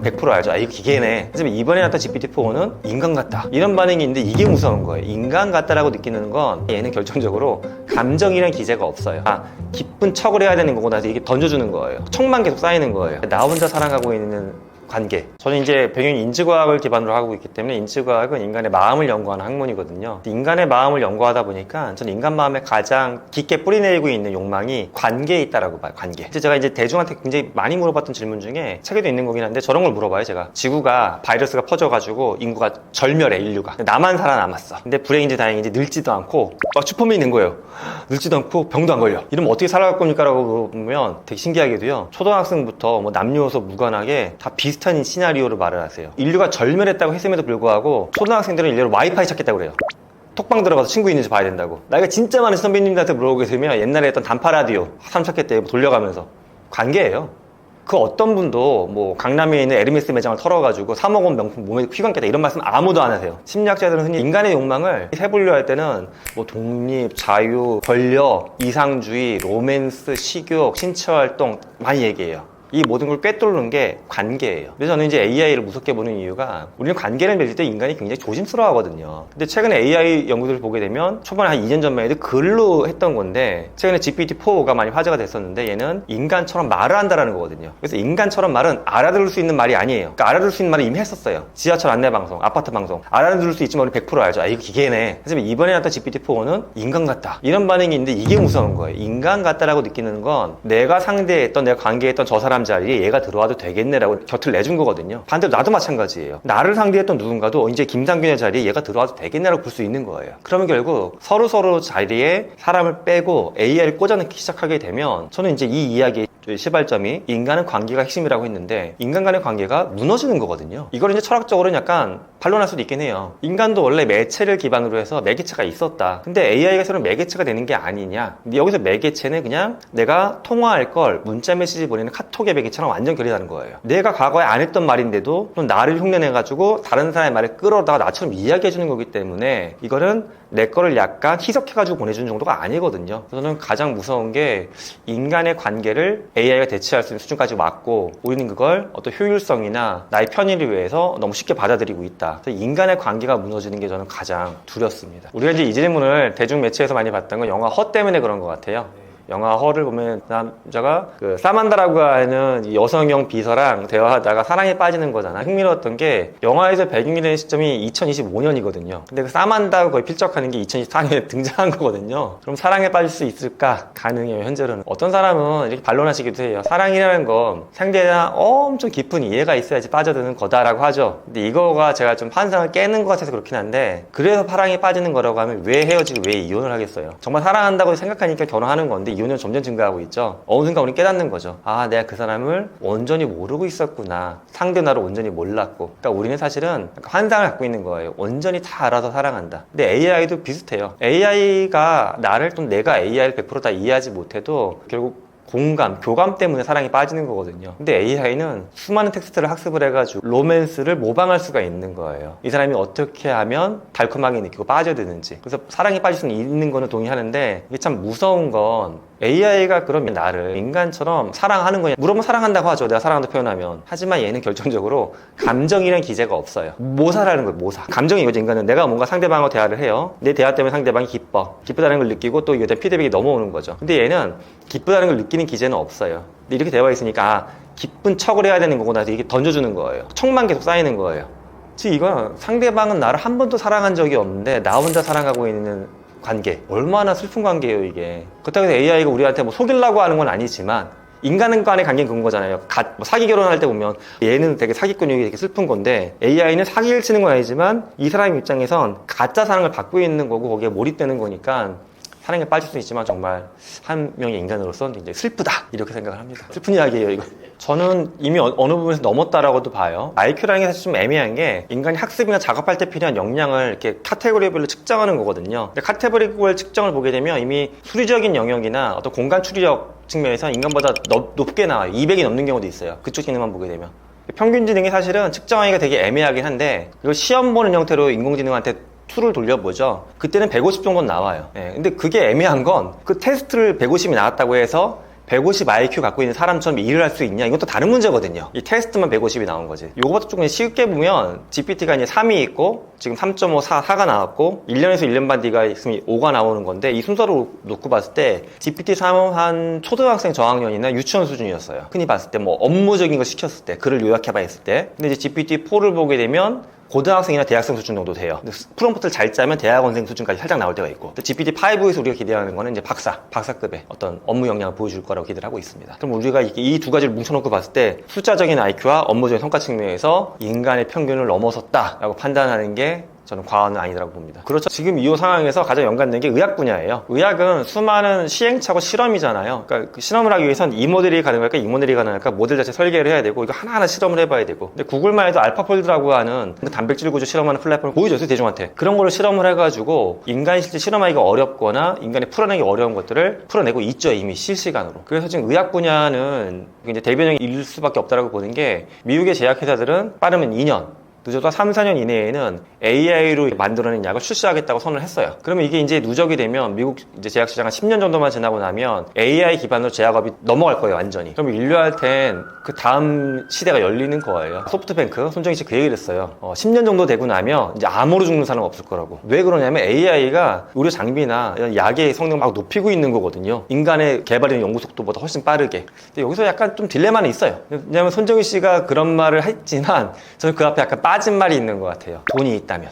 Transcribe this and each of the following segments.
100% 알죠. 아, 이거 기계네. 하지만 이번에 나왔던 GPT-4는 인간 같다, 이런 반응이 있는데 이게 무서운 거예요. 인간 같다라고 느끼는 건 얘는 결정적으로 감정이란 기제가 없어요. 아, 기쁜 척을 해야 되는 거고 나서 이게 던져주는 거예요. 척만 계속 쌓이는 거예요. 나 혼자 사랑하고 있는 관계. 저는 이제 배경이 인지과학을 기반으로 하고 있기 때문에 인지과학은 인간의 마음을 연구하는 학문이거든요. 인간의 마음을 연구하다 보니까 저는 인간 마음에 가장 깊게 뿌리내리고 있는 욕망이 관계에 있다라고 봐요. 관계. 제가 이제 대중한테 굉장히 많이 물어봤던 질문 중에 책에도 있는 거긴 한데 저런 걸 물어봐요. 제가 지구가 바이러스가 퍼져가지고 인구가 절멸해, 인류가. 나만 살아남았어. 근데 불행인지 다행인지 늙지도 않고 슈퍼맨이 있는 거예요. 늙지도 않고 병도 안 걸려. 이러면 어떻게 살아갈 겁니까? 라고 물어보면 되게 신기하게도요, 초등학생부터 뭐 남녀노소 무관하게 다 비슷한 시나리오를 말을 하세요. 인류가 절멸했다고 했음에도 불구하고 초등학생들은 일례로 와이파이 찾겠다고 그래요. 톡방 들어가서 친구 있는지 봐야 된다고. 나이가 진짜 많은 선배님들한테 물어보게 되면 옛날에 했던 단파 라디오 삼척했대 돌려가면서 관계예요. 그 어떤 분도 뭐 강남에 있는 에르메스 매장을 털어가지고 3억 원 명품 몸에 휘감겠다 이런 말씀 아무도 안 하세요. 심리학자들은 흔히 인간의 욕망을 해보려 할 때는 뭐 독립, 자유, 권력, 이상주의, 로맨스, 식욕, 신체활동 많이 얘기해요. 이 모든 걸 꿰뚫는 게 관계예요. 그래서 저는 이제 AI를 무섭게 보는 이유가, 우리는 관계를 맺을 때 인간이 굉장히 조심스러워 하거든요. 근데 최근에 AI 연구들을 보게 되면 초반에 한 2년 전만 해도 글로 했던 건데 최근에 GPT-4가 많이 화제가 됐었는데 얘는 인간처럼 말을 한다라는 거거든요. 그래서 인간처럼 말은 알아들을 수 있는 말이 아니에요. 그러니까 알아들을 수 있는 말을 이미 했었어요. 지하철 안내 방송, 아파트 방송. 알아들을 수 있지만 우리 100% 알죠. 아, 이거 기계네. 하지만 이번에 나왔던 GPT-4는 인간 같다, 이런 반응이 있는데 이게 무서운 거예요. 인간 같다라고 느끼는 건 내가 상대했던, 내가 관계했던 저 사람 자리에 얘가 들어와도 되겠네라고 곁을 내준 거거든요. 반대로 나도 마찬가지예요. 나를 상대했던 누군가도 이제 김상균의 자리에 얘가 들어와도 되겠네라고 볼 수 있는 거예요. 그러면 결국 서로 자리에 사람을 빼고 AI를 꽂아넣기 시작하게 되면, 저는 이제 이 이야기의 시발점이 인간은 관계가 핵심이라고 했는데 인간 간의 관계가 무너지는 거거든요. 이걸 이제 철학적으로는 약간 반론할 수도 있긴 해요. 인간도 원래 매체를 기반으로 해서 매개체가 있었다. 근데 AI가 새로 매개체가 되는 게 아니냐. 근데 여기서 매개체는 그냥 내가 통화할 걸 문자 메시지 보내는 카톡의 매개체랑 완전 결이 다른 거예요. 내가 과거에 안 했던 말인데도 좀 나를 흉내내가지고 다른 사람의 말을 끌어다가 나처럼 이야기해주는 거기 때문에 이거는 내 거를 약간 희석해가지고 보내주는 정도가 아니거든요. 저는 가장 무서운 게 인간의 관계를 AI가 대체할 수 있는 수준까지 왔고, 우리는 그걸 어떤 효율성이나 나의 편의를 위해서 너무 쉽게 받아들이고 있다. 그래서 인간의 관계가 무너지는 게 저는 가장 두렵습니다. 우리가 이제 이 질문을 대중매체에서 많이 봤던 건 영화 허 때문에 그런 것 같아요. 영화 허를 보면 남자가 그 사만다라고 하는 여성형 비서랑 대화하다가 사랑에 빠지는 거잖아. 흥미로웠던 게 영화에서 배경이 되는 시점이 2025년이거든요. 근데 그 사만다가 거의 필적하는 게 2024년에 등장한 거거든요. 그럼 사랑에 빠질 수 있을까? 가능해요, 현재로는. 어떤 사람은 이렇게 반론하시기도 해요. 사랑이라는 건 상대에 대한 엄청 깊은 이해가 있어야지 빠져드는 거다라고 하죠. 근데 이거가 제가 좀 환상을 깨는 것 같아서 그렇긴 한데, 그래서 사랑에 빠지는 거라고 하면 왜 헤어지고 왜 이혼을 하겠어요? 정말 사랑한다고 생각하니까 결혼하는 건데 이혼은 점점 증가하고 있죠. 어느 순간 우리는 깨닫는 거죠. 아, 내가 그 사람을 온전히 모르고 있었구나. 상대 나를 온전히 몰랐고. 그러니까 우리는 사실은 환상을 갖고 있는 거예요. 온전히 다 알아서 사랑한다. 근데 AI도 비슷해요. AI가 나를, 또 내가 AI를 100% 다 이해하지 못해도 결국 공감, 교감 때문에 사랑이 빠지는 거거든요. 근데 AI는 수많은 텍스트를 학습을 해가지고 로맨스를 모방할 수가 있는 거예요. 이 사람이 어떻게 하면 달콤하게 느끼고 빠져드는지. 그래서 사랑에 빠질 수는 있는 거는 동의하는데, 이게 참 무서운 건 AI가 그러면 나를 인간처럼 사랑하는 거냐, 물어보면 사랑한다고 하죠. 내가 사랑한다고 표현하면. 하지만 얘는 결정적으로 감정이라는 기제가 없어요. 모사라는 거예요. 모사. 감정이 이거죠. 인간은 내가 뭔가 상대방하고 대화를 해요. 내 대화 때문에 상대방이 기쁘다는 걸 느끼고 또 이에 대한 피드백이 넘어오는 거죠. 근데 얘는 기쁘다는 걸 느끼는 기제는 없어요. 근데 이렇게 되어 있으니까 아, 기쁜 척을 해야 되는 거구나, 이렇게 던져주는 거예요. 척만 계속 쌓이는 거예요. 즉 이건 상대방은 나를 한 번도 사랑한 적이 없는데 나 혼자 사랑하고 있는 관계. 얼마나 슬픈 관계예요, 이게. 그렇다고 해서 AI가 우리한테 뭐 속이려고 하는 건 아니지만 인간 간의 관계는 그런 거잖아요. 뭐 사기 결혼할 때 보면 얘는 되게 사기꾼이 되게 슬픈 건데, AI는 사기를 치는 건 아니지만 이 사람 입장에선 가짜 사랑을 받고 있는 거고 거기에 몰입되는 거니까 사랑에 빠질 수 있지만 정말 한 명의 인간으로서는 굉장히 슬프다, 이렇게 생각을 합니다. 슬픈 이야기예요, 이거. 저는 이미 어느 부분에서 넘었다라고도 봐요. IQ라는 게 사실 좀 애매한 게, 인간이 학습이나 작업할 때 필요한 역량을 이렇게 카테고리별로 측정하는 거거든요. 근데 카테고리별 측정을 보게 되면 이미 수리적인 영역이나 어떤 공간 추리력 측면에서 인간보다 높게 나와요. 200이 넘는 경우도 있어요. 그쪽 기능만 보게 되면. 평균지능이 사실은 측정하기가 되게 애매하긴 한데, 이걸 시험 보는 형태로 인공지능한테 툴을 돌려보죠. 그때는 150 정도는 나와요. 예, 근데 그게 애매한 건 그 테스트를 150이 나왔다고 해서 150 IQ 갖고 있는 사람처럼 일을 할 수 있냐? 이것도 다른 문제거든요. 이 테스트만 150이 나온 거지. 요것도 조금 쉽게 보면 GPT가 이제 3이 있고 지금 3.5, 4가 나왔고 1년에서 1년 반 뒤가 있으면 5가 나오는 건데 이 순서로 놓고 봤을 때 GPT-3은 한 초등학생 저학년이나 유치원 수준이었어요. 흔히 봤을 때 뭐 업무적인 거 시켰을 때 글을 요약해봐 했을 때. 근데 이제 GPT-4를 보게 되면 고등학생이나 대학생 수준 정도 돼요. 근데 프롬프트를 잘 짜면 대학원생 수준까지 살짝 나올 때가 있고, GPT-5에서 우리가 기대하는 거는 이제 박사급의 어떤 업무 역량을 보여줄 거라고 기대를 하고 있습니다. 그럼 우리가 이 두 가지를 뭉쳐놓고 봤을 때 숫자적인 IQ와 업무적인 성과 측면에서 인간의 평균을 넘어섰다라고 판단하는 게 저는 과언은 아니라고 봅니다. 그렇죠. 지금 이 상황에서 가장 연관된 게 의학 분야예요. 의학은 수많은 시행착오 실험이잖아요. 그러니까 그 실험을 하기 위해선 이 모델이 가능할까, 이 모델이 가능할까, 모델 자체 설계를 해야 되고, 이거 하나하나 실험을 해봐야 되고. 근데 구글만 해도 알파폴드라고 하는 그 단백질 구조 실험하는 플랫폼을 보여줬어요, 대중한테. 그런 거를 실험을 해가지고, 인간이 실제 실험하기가 어렵거나, 인간이 풀어내기 어려운 것들을 풀어내고 있죠, 이미 실시간으로. 그래서 지금 의학 분야는 이제 대변형이 일 수밖에 없다라고 보는 게, 미국의 제약회사들은 빠르면 2년, 늦어도 3, 4년 이내에는 AI로 만들어낸 약을 출시하겠다고 선언을 했어요. 그러면 이게 이제 누적이 되면 미국 이제 제약 시장 한 10년 정도만 지나고 나면 AI 기반으로 제약업이 넘어갈 거예요, 완전히. 그럼 인류한텐 그 다음 시대가 열리는 거예요. 소프트뱅크 손정희 씨 그 얘기를 했어요. 10년 정도 되고 나면 이제 암으로 죽는 사람 없을 거라고. 왜 그러냐면 AI가 의료 장비나 이런 약의 성능 막 높이고 있는 거거든요. 인간의 개발이나 연구 속도보다 훨씬 빠르게. 근데 여기서 약간 좀 딜레마는 있어요. 왜냐면 손정희 씨가 그런 말을 했지만 저는 그 앞에 약간 빠진 말이 있는 것 같아요. 돈이 있다면.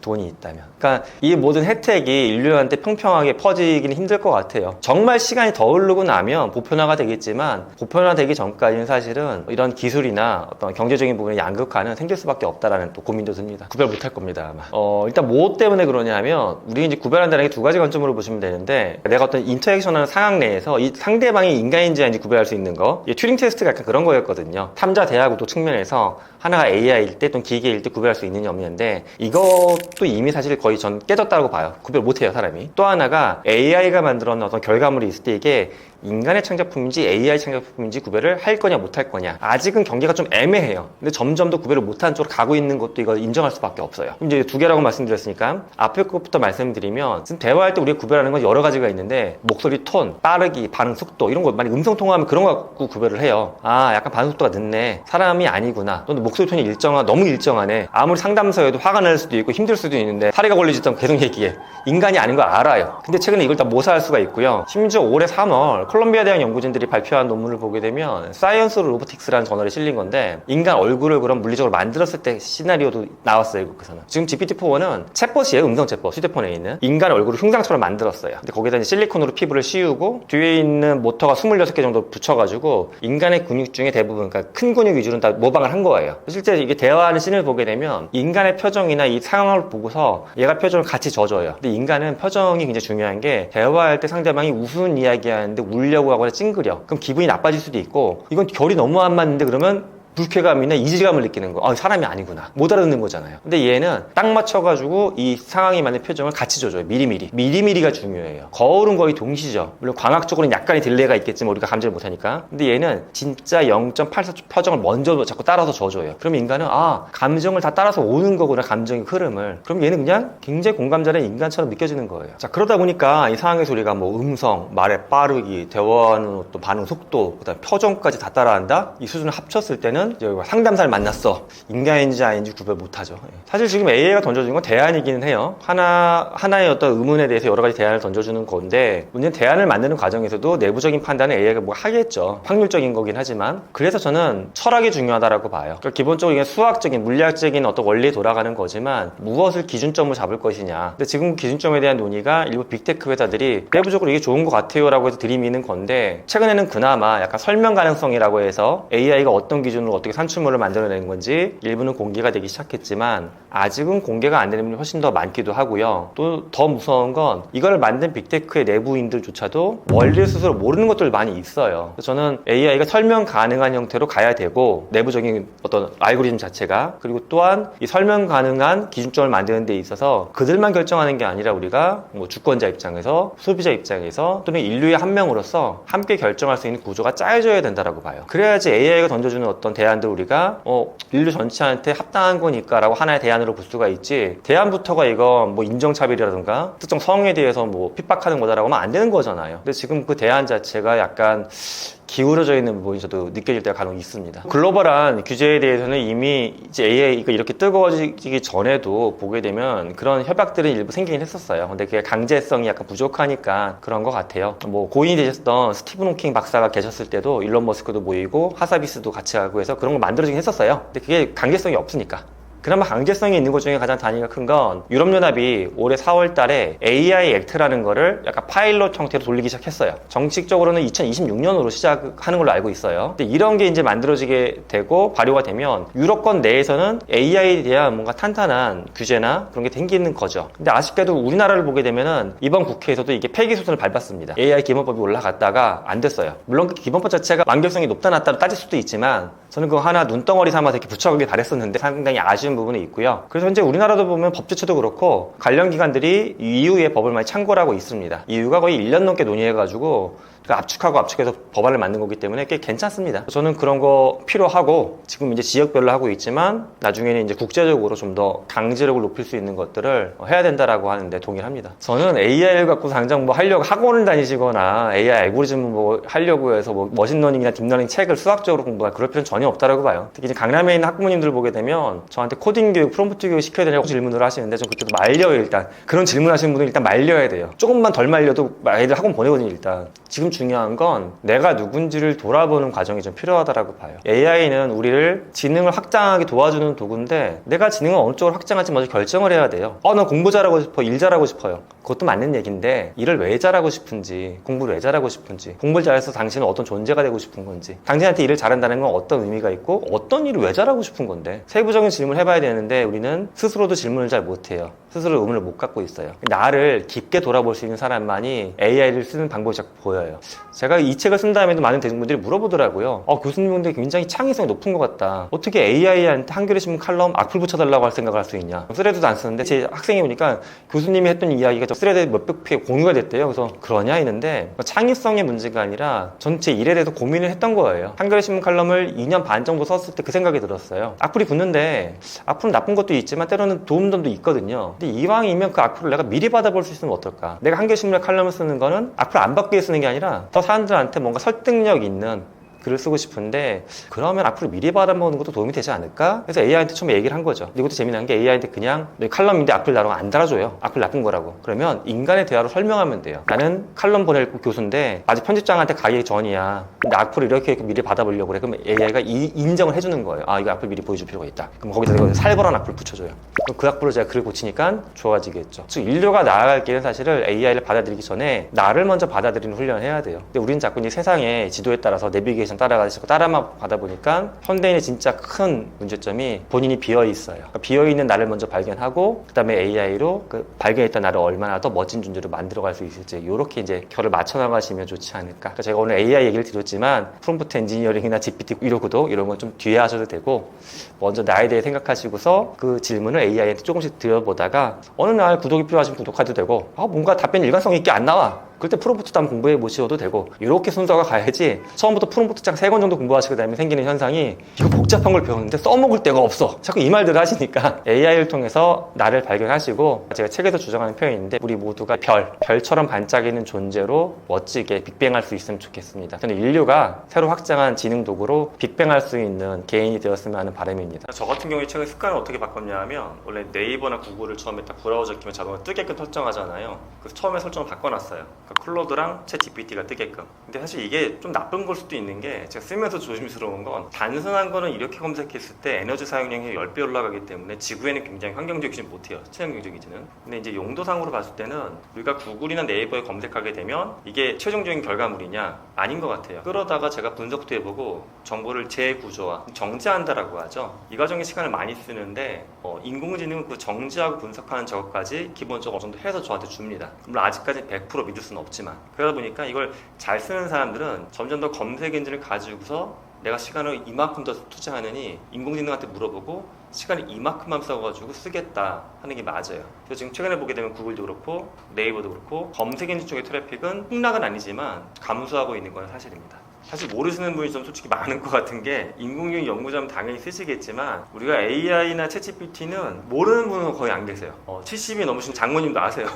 그러니까 이 모든 혜택이 인류한테 평평하게 퍼지기는 힘들 것 같아요. 정말 시간이 더 흐르고 나면 보편화가 되겠지만 보편화되기 전까지는 사실은 이런 기술이나 어떤 경제적인 부분의 양극화는 생길 수밖에 없다라는 또 고민도 듭니다. 구별 못할 겁니다, 아마. 일단 뭐 때문에 그러냐면 우리 이제 구별한다는 게 두 가지 관점으로 보시면 되는데, 내가 어떤 인터액션하는 상황 내에서 이 상대방이 인간인지 아닌지 구별할 수 있는 거, 이 튜링 테스트가 약간 그런 거였거든요. 탐자 대화구도 측면에서 하나가 AI일 때 또는 기계일 때 구별할 수 있느냐 없느냐인데, 이것도 이미 사실 거의 전 깨졌다고 봐요. 구별 못해요, 사람이. 또 하나가 AI가 만들어낸 어떤 결과물이 있을 때 이게 인간의 창작품인지 AI 창작품인지 구별을 할 거냐 못 할 거냐, 아직은 경계가 좀 애매해요. 근데 점점 더 구별을 못하는 쪽으로 가고 있는 것도 이거 인정할 수밖에 없어요. 이제 두 개라고 말씀드렸으니까 앞에 것부터 말씀드리면, 지금 대화할 때 우리가 구별하는 건 여러 가지가 있는데, 목소리 톤, 빠르기, 반응 속도 이런 거 많이 음성통화하면 그런 거 갖고 구별을 해요. 아, 약간 반응 속도가 늦네, 사람이 아니구나, 또는 목소리 톤이 너무 일정하네. 아무리 상담서에도 화가 날 수도 있고 힘들 수도 있는데 사례가 걸리지도 않고 계속 얘기해. 인간이 아닌 걸 알아요. 근데 최근에 이걸 다 모사할 수가 있고요. 심지어 올해 3월 콜롬비아 대학 연구진들이 발표한 논문을 보게 되면 사이언스 로보틱스라는 저널에 실린 건데, 인간 얼굴을 그런 물리적으로 만들었을 때 시나리오도 나왔어요, 거기서는. 지금 GPT-4는 챗봇이에요, 음성 챗봇. 휴대폰에 있는 인간 얼굴을 흉상처럼 만들었어요. 근데 거기다 이제 실리콘으로 피부를 씌우고 뒤에 있는 모터가 26개 정도 붙여가지고 인간의 근육 중에 대부분, 그러니까 큰 근육 위주로는 다 모방을 한 거예요. 실제 이게 대화하는 씬을 보게 되면 인간의 표정이나 이 상황을 보고서 얘가 표정을 같이 져줘요. 근데 인간은 표정이 굉장히 중요한 게, 대화할 때 상대방이 웃은 이야기 하는데 울려고 하거나 찡그려. 그럼 기분이 나빠질 수도 있고, 이건 결이 너무 안 맞는데 그러면 불쾌감이나 이질감을 느끼는 거. 사람이 아니구나. 못 알아듣는 거잖아요. 근데 얘는 딱 맞춰가지고 이 상황에 맞는 표정을 같이 줘줘요. 미리미리. 미리미리가 중요해요. 거울은 거의 동시죠. 물론 광학적으로는 약간의 딜레이가 있겠지만 우리가 감지를 못하니까. 근데 얘는 진짜 0.84초 표정을 먼저 자꾸 따라서 줘줘요. 그럼 인간은 감정을 다 따라서 오는 거구나, 감정의 흐름을. 그럼 얘는 그냥 굉장히 공감자는 인간처럼 느껴지는 거예요. 자, 그러다 보니까 이 상황에서 우리가 뭐 음성, 말의 빠르기, 대화하는 또 반응 속도, 그다음 표정까지 다 따라한다? 이 수준을 합쳤을 때는 상담사를 만났어. 인간인지 아닌지 구별 못하죠. 사실 지금 AI가 던져주는 건 대안이기는 해요. 하나의 어떤 의문에 대해서 여러 가지 대안을 던져주는 건데, 문제는 대안을 만드는 과정에서도 내부적인 판단은 AI가 뭐 하겠죠. 확률적인 거긴 하지만. 그래서 저는 철학이 중요하다라고 봐요. 그러니까 기본적으로 이게 수학적인, 물리학적인 어떤 원리에 돌아가는 거지만, 무엇을 기준점으로 잡을 것이냐. 근데 지금 기준점에 대한 논의가 일부 빅테크 회사들이 내부적으로 이게 좋은 것 같아요 라고 해서 들이미는 건데, 최근에는 그나마 약간 설명 가능성이라고 해서 AI가 어떤 기준으로 어떻게 산출물을 만들어내는 건지 일부는 공개가 되기 시작했지만, 아직은 공개가 안 되는 분이 훨씬 더 많기도 하고요. 또 더 무서운 건, 이걸 만든 빅테크의 내부인들조차도 원리를 스스로 모르는 것들 많이 있어요. 그래서 저는 AI가 설명 가능한 형태로 가야 되고, 내부적인 어떤 알고리즘 자체가, 그리고 또한 이 설명 가능한 기준점을 만드는 데 있어서 그들만 결정하는 게 아니라 우리가 뭐 주권자 입장에서, 소비자 입장에서, 또는 인류의 한 명으로서 함께 결정할 수 있는 구조가 짜여져야 된다고 봐요. 그래야지 AI가 던져주는 어떤 대안들 우리가 인류 전체한테 합당한 거니까 라고 하나의 대안으로 볼 수가 있지, 대안부터가 이거 뭐 인종차별이라든가 특정 성에 대해서 뭐 핍박하는 거다라고 하면 안 되는 거잖아요. 근데 지금 그 대안 자체가 약간 기울어져 있는 부분이 저도 느껴질 때가 간혹 있습니다. 글로벌한 규제에 대해서는 이미 이제 AI가 이렇게 뜨거워지기 전에도 보게 되면 그런 협약들은 일부 생기긴 했었어요. 근데 그게 강제성이 약간 부족하니까 그런 것 같아요. 뭐 고인이 되셨던 스티븐 호킹 박사가 계셨을 때도 일론 머스크도 모이고 하사비스도 같이 하고 해서 그런 거 만들어지긴 했었어요. 근데 그게 강제성이 없으니까. 그나마 강제성이 있는 것 중에 가장 단위가 큰 건 유럽연합이 올해 4월 달에 AI 액트라는 거를 약간 파일럿 형태로 돌리기 시작했어요. 정식적으로는 2026년으로 시작하는 걸로 알고 있어요. 근데 이런 게 이제 만들어지게 되고 발효가 되면 유럽권 내에서는 AI에 대한 뭔가 탄탄한 규제나 그런 게 생기는 거죠. 근데 아쉽게도 우리나라를 보게 되면은 이번 국회에서도 이게 폐기 소선을 밟았습니다. AI 기본법이 올라갔다가 안 됐어요. 물론 그 기본법 자체가 완결성이 높다 낮다로 따질 수도 있지만 저는 그거 하나 눈덩어리 삼아서 이렇게 붙여가길 바랬었는데 상당히 아쉬운 부분이 있고요. 그래서 현재 우리나라도 보면 법 제초도 그렇고 관련 기관들이 EU의 법을 많이 참고를 하고 있습니다. EU가 거의 1년 넘게 논의해가지고 압축해서 법안을 만든 거기 때문에 꽤 괜찮습니다. 저는 그런 거 필요하고 지금 이제 지역별로 하고 있지만 나중에는 이제 국제적으로 좀 더 강제력을 높일 수 있는 것들을 해야 된다라고 하는데 동의합니다. 저는 AI를 갖고 당장 뭐 하려고 학원을 다니시거나 AI 알고리즘 뭐 하려고 해서 뭐 머신러닝이나 딥러닝 책을 수학적으로 공부할 그럴 필요는 전혀 없다라고 봐요. 특히 이제 강남에 있는 학부모님들 보게 되면 저한테 코딩 교육, 프롬프트 교육 시켜야 되냐고 질문을 하시는데 좀 그때도 말려요. 일단 그런 질문 하시는 분들은 일단 말려야 돼요. 조금만 덜 말려도 애들 학원 보내거든요. 일단 지금 중요한 건 내가 누군지를 돌아보는 과정이 좀 필요하다라고 봐요. AI는 우리를 지능을 확장하게 도와주는 도구인데 내가 지능을 어느 쪽으로 확장할지 먼저 결정을 해야 돼요. 나 공부 잘하고 싶어, 일 잘하고 싶어요. 그것도 맞는 얘기인데 일을 왜 잘하고 싶은지, 공부를 왜 잘하고 싶은지, 공부를 잘해서 당신은 어떤 존재가 되고 싶은 건지, 당신한테 일을 잘한다는 건 어떤 의미가 있고 어떤 일을 왜 잘하고 싶은 건데 세부적인 질문을 해봐야 되는데 우리는 스스로도 질문을 잘 못해요. 스스로 의문을 못 갖고 있어요. 나를 깊게 돌아볼 수 있는 사람만이 AI를 쓰는 방법이 자꾸 보여요. 제가 이 책을 쓴 다음에도 많은 대중분들이 물어보더라고요. 교수님인데 굉장히 창의성이 높은 것 같다. 어떻게 AI한테 한겨레 신문 칼럼 악플 붙여달라고 할 생각을 할 수 있냐. 스레드도 안 쓰는데 제 학생이 보니까 교수님이 했던 이야기가 스레드에 몇백 회 공유가 됐대요. 그래서 그러냐 했는데 창의성의 문제가 아니라 전체 일에 대해서 고민을 했던 거예요. 한겨레 신문 칼럼을 2년 반 정도 썼을 때 그 생각이 들었어요. 악플이 붙는데 악플은 나쁜 것도 있지만 때로는 도움점도 있거든요. 근데 이왕이면 그 악플을 내가 미리 받아볼 수 있으면 어떨까? 내가 한겨레 신문에 칼럼을 쓰는 거는 악플 안 받기 위해 쓰는 게 아니라 더 사람들한테 뭔가 설득력 있는 글을 쓰고 싶은데 그러면 앞으로 미리 받아보는 것도 도움이 되지 않을까? 그래서 AI한테 처음에 얘기를 한 거죠. 근데 이것도 재미난 게 AI한테 그냥 칼럼인데 악플 나라고 안 달아줘요. 악플 나쁜 거라고. 그러면 인간의 대화로 설명하면 돼요. 나는 칼럼 보낼 교수인데 아직 편집장한테 가기 전이야. 근데 악플을 이렇게 미리 받아보려고 그래. 그럼 AI가 인정을 해주는 거예요. 이거 악플 미리 보여줄 필요가 있다. 그럼 거기다 내가 살벌한 악플 붙여줘요. 그럼 그 악플을 제가 글을 고치니까 좋아지겠죠. 즉 인류가 나아갈 길은 사실은 AI를 받아들이기 전에 나를 먼저 받아들이는 훈련을 해야 돼요. 근데 우리는 자꾸 이제 세상의 지도에 따라서 내비게이션 따라가시고 따라만 가다 보니까 현대인의 진짜 큰 문제점이 본인이 비어있어요. 그러니까 비어있는 나를 먼저 발견하고 그 다음에 AI로 그 발견했던 나를 얼마나 더 멋진 존재로 만들어갈 수 있을지 이렇게 이제 결을 맞춰 나가시면 좋지 않을까. 그러니까 제가 오늘 AI 얘기를 드렸지만 프롬프트 엔지니어링이나 GPT 이러고도 이런 건 좀 뒤에 하셔도 되고 먼저 나에 대해 생각하시고서 그 질문을 AI한테 조금씩 드려보다가 어느 날 구독이 필요하시면 구독해도 되고 뭔가 답변이 일관성 있게 안 나와. 그럴 때 프롬프트도 한번 공부해 보셔도 되고 이렇게 순서가 가야지 처음부터 프롬프트 장 3권 정도 공부하시고 다음에 생기는 현상이 이거 복잡한 걸 배웠는데 써먹을 데가 없어. 자꾸 이 말들을 하시니까 AI를 통해서 나를 발견하시고 제가 책에서 주장하는 표현인데 우리 모두가 별처럼 반짝이는 존재로 멋지게 빅뱅할 수 있으면 좋겠습니다. 저는 인류가 새로 확장한 지능 도구로 빅뱅할 수 있는 개인이 되었으면 하는 바람입니다. 저 같은 경우에 최근에 습관을 어떻게 바꿨냐 하면 원래 네이버나 구글을 처음에 딱 브라우저 키면 자동으로 뜨게끔 설정하잖아요. 그래서 처음에 설정을 바꿔놨어요. 클로드랑 챗 GPT가 뜨게끔. 근데 사실 이게 좀 나쁜 걸 수도 있는 게 제가 쓰면서 조심스러운 건 단순한 거는 이렇게 검색했을 때 에너지 사용량이 10배 올라가기 때문에 지구에는 굉장히 환경적이지 못해요. 친환경적이지는. 근데 이제 용도상으로 봤을 때는 우리가 구글이나 네이버에 검색하게 되면 이게 최종적인 결과물이냐? 아닌 것 같아요. 그러다가 제가 분석도 해보고 정보를 재구조화, 정제한다라고 하죠. 이 과정에 시간을 많이 쓰는데 인공지능은 그 정제하고 분석하는 작업까지 기본적으로 어느 정도 해서 저한테 줍니다. 물론 아직까지 100% 믿을 수는 없지만 그러다 보니까 이걸 잘 쓰는 사람들은 점점 더 검색 엔진을 가지고서 내가 시간을 이만큼 더 투자하느니 인공지능한테 물어보고 시간을 이만큼만 써가지고 쓰겠다 하는 게 맞아요. 그래서 지금 최근에 보게 되면 구글도 그렇고 네이버도 그렇고 검색 엔진 쪽의 트래픽은 폭락은 아니지만 감소하고 있는 건 사실입니다. 사실 모르시는 분이 좀 솔직히 많은 것 같은 게 인공지능 연구자면 당연히 쓰시겠지만 우리가 AI나 챗GPT는 모르는 분은 거의 안 계세요. 70이 넘으신 장모님도 아세요.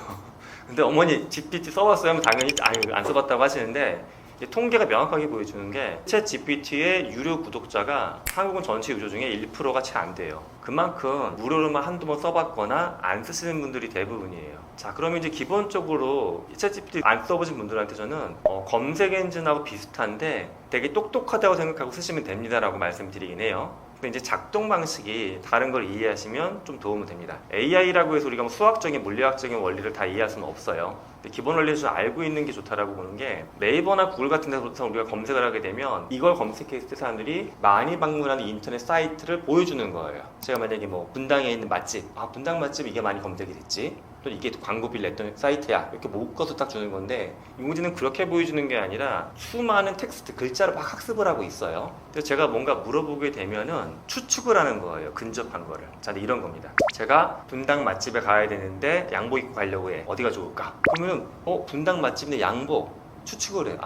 근데 어머니 GPT 써봤어요 하면 당연히 안 써봤다고 하시는데 이제 통계가 명확하게 보여주는 게 챗 GPT의 유료 구독자가 한국은 전체 유저 중에 1%가 채 안 돼요. 그만큼 무료로만 한두 번 써봤거나 안 쓰시는 분들이 대부분이에요. 자, 그러면 이제 기본적으로 챗 GPT 안 써보신 분들한테는 검색 엔진하고 비슷한데 되게 똑똑하다고 생각하고 쓰시면 됩니다라고 말씀드리긴 해요. 근데 이제 작동 방식이 다른 걸 이해하시면 좀 도움이 됩니다. AI라고 해서 우리가 뭐 수학적인 물리학적인 원리를 다 이해할 수는 없어요. 근데 기본 원리를 좀 알고 있는 게 좋다라고 보는 게 네이버나 구글 같은 데서 우리가 검색을 하게 되면 이걸 검색했을 때 사람들이 많이 방문하는 인터넷 사이트를 보여주는 거예요. 제가 만약에 뭐 분당에 있는 맛집, 분당 맛집 이게 많이 검색이 됐지, 또 이게 광고비를 냈던 사이트야, 이렇게 묶어서 딱 주는 건데 인공지능은 그렇게 보여주는 게 아니라 수많은 텍스트, 글자를 막 학습을 하고 있어요. 그래서 제가 뭔가 물어보게 되면은 추측을 하는 거예요. 근접한 거를. 자, 이런 겁니다. 제가 분당 맛집에 가야 되는데 양복 입고 가려고 해. 어디가 좋을까? 그러면은 분당 맛집인데 양복, 추측을 해.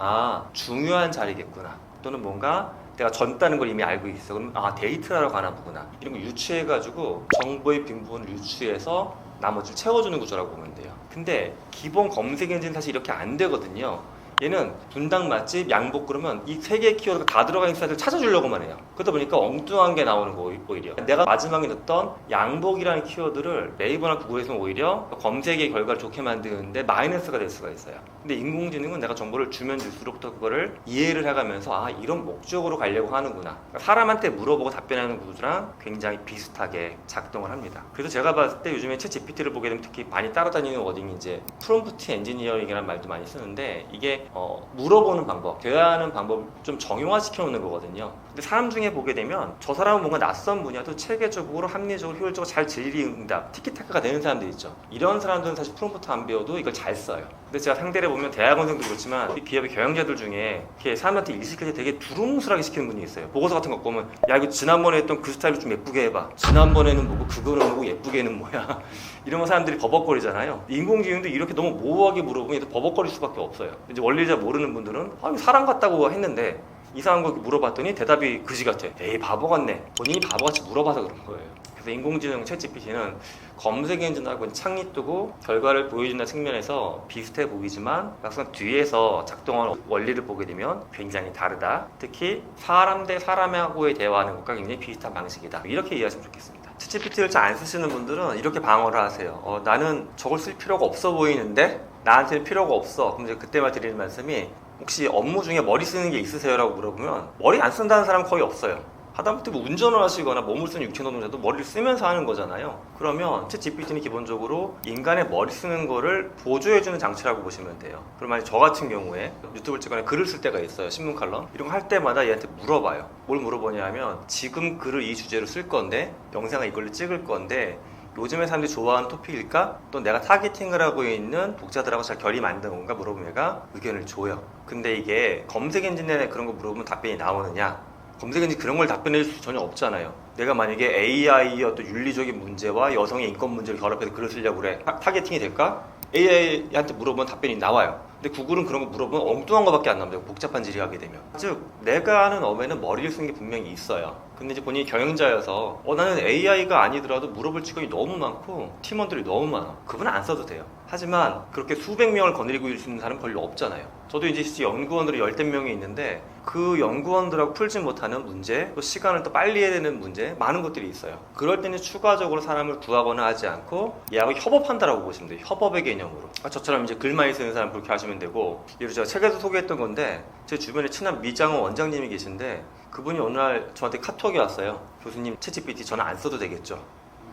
중요한 자리겠구나. 또는 뭔가 내가 젊다는 걸 이미 알고 있어. 그러면 데이트를 하러 가나 보구나. 이런 거 유추해가지고 정보의 빈부분을 유추해서 나머지를 채워주는 구조라고 보면 돼요. 근데 기본 검색 엔진은 사실 이렇게 안 되거든요. 얘는 분당 맛집, 양복 그러면 이 세 개의 키워드가 다 들어가 있는 사이트를 찾아주려고만 해요. 그러다 보니까 엉뚱한 게 나오는 거 오히려. 내가 마지막에 넣었던 양복이라는 키워드를 네이버나 구글에서는 오히려 검색의 결과를 좋게 만드는데 마이너스가 될 수가 있어요. 근데 인공지능은 내가 정보를 주면 줄수록 더 그거를 이해를 해가면서 이런 목적으로 가려고 하는구나. 그러니까 사람한테 물어보고 답변하는 구조랑 굉장히 비슷하게 작동을 합니다. 그래서 제가 봤을 때 요즘에 챗 GPT를 보게 되면 특히 많이 따라다니는 워딩이 이제 프롬프트 엔지니어링이라는 말도 많이 쓰는데 이게 물어보는 방법, 대화하는 방법을 좀 정형화시켜 놓는 거거든요. 근데 사람 중에 보게 되면 저 사람은 뭔가 낯선 분야도 체계적으로 합리적으로 효율적으로 잘 질의응답, 티키타카가 되는 사람들 있죠. 이런 사람들은 사실 프롬프트 안 배워도 이걸 잘 써요. 근데 제가 상대를 보면 대학원생도 그렇지만 기업의 경영자들 중에 이렇게 사람한테 일 시킬 때 되게 두루뭉술하게 시키는 분이 있어요. 보고서 같은 거 보면 이거 지난번에 했던 그 스타일로 좀 예쁘게 해봐. 지난번에는 뭐고 그거는 뭐고 예쁘게는 뭐야. 이런 거 사람들이 버벅거리잖아요. 인공지능도 이렇게 너무 모호하게 물어보면 버벅거릴 수밖에 없어요. 이제 원리 잘 모르는 분들은 이거 사람 같다고 했는데 이상한 거 물어봤더니 대답이 그지 같아. 에이 바보 같네. 본인이 바보같이 물어봐서 그런 거예요. 그래서 인공지능 챗GPT는 검색 엔진하고 창이 뜨고 결과를 보여준다는 측면에서 비슷해 보이지만 막상 뒤에서 작동하는 원리를 보게 되면 굉장히 다르다. 특히 사람 대 사람하고의 대화하는 것과 굉장히 비슷한 방식이다. 이렇게 이해하시면 좋겠습니다. 챗GPT를 잘 안 쓰시는 분들은 이렇게 방어를 하세요. 나는 저걸 쓸 필요가 없어 보이는데 나한테는 필요가 없어. 그럼 이제 그때만 드리는 말씀이 혹시 업무 중에 머리 쓰는 게 있으세요? 라고 물어보면 머리 안 쓴다는 사람 거의 없어요. 하다못해 운전을 하시거나 몸을 쓰는 육체 노동자도 머리를 쓰면서 하는 거잖아요. 그러면 챗 GPT는 기본적으로 인간의 머리 쓰는 거를 보조해주는 장치라고 보시면 돼요. 그럼 만약 저 같은 경우에 유튜브를 찍거나 글을 쓸 때가 있어요. 신문 칼럼 이런 거 할 때마다 얘한테 물어봐요. 뭘 물어보냐 하면 지금 글을 이 주제로 쓸 건데 영상을 이걸로 찍을 건데 요즘에 사람들이 좋아하는 토픽일까? 또 내가 타겟팅을 하고 있는 독자들하고 잘 결이 맞는 건가 물어보면 얘가 의견을 줘요. 근데 이게 검색 엔진에 그런 거 물어보면 답변이 나오느냐? 검색 엔진 그런 걸 답변해 줄 수 전혀 없잖아요. 내가 만약에 AI의 어떤 윤리적인 문제와 여성의 인권 문제를 결합해서 글을 쓰려고 그래. 타겟팅이 될까? AI한테 물어보면 답변이 나와요. 근데 구글은 그런 거 물어보면 엉뚱한 거밖에 안 나옵니다. 복잡한 질의하게 되면. 즉 내가 하는 업에는 머리를 쓰는 게 분명히 있어요. 근데 이제 본인이 경영자여서 나는 AI가 아니더라도 물어볼 직원이 너무 많고 팀원들이 너무 많아. 그분은 안 써도 돼요. 하지만 그렇게 수백 명을 거느리고 있는 사람은 별로 없잖아요. 저도 이제 연구원으로 열댓 명이 있는데 그 연구원들하고 풀지 못하는 문제, 또 시간을 또 빨리 해야 되는 문제, 많은 것들이 있어요. 그럴 때는 추가적으로 사람을 구하거나 하지 않고 얘하고 협업한다라고 보시면 돼요. 협업의 개념으로. 저처럼 이제 글 많이 쓰는 사람 그렇게 하시면 되고, 예를 제가 책에서 소개했던 건데 제 주변에 친한 미장원 원장님이 계신데 그분이 어느 날 저한테 카톡이 왔어요. 교수님 챗GPT 저는 안 써도 되겠죠?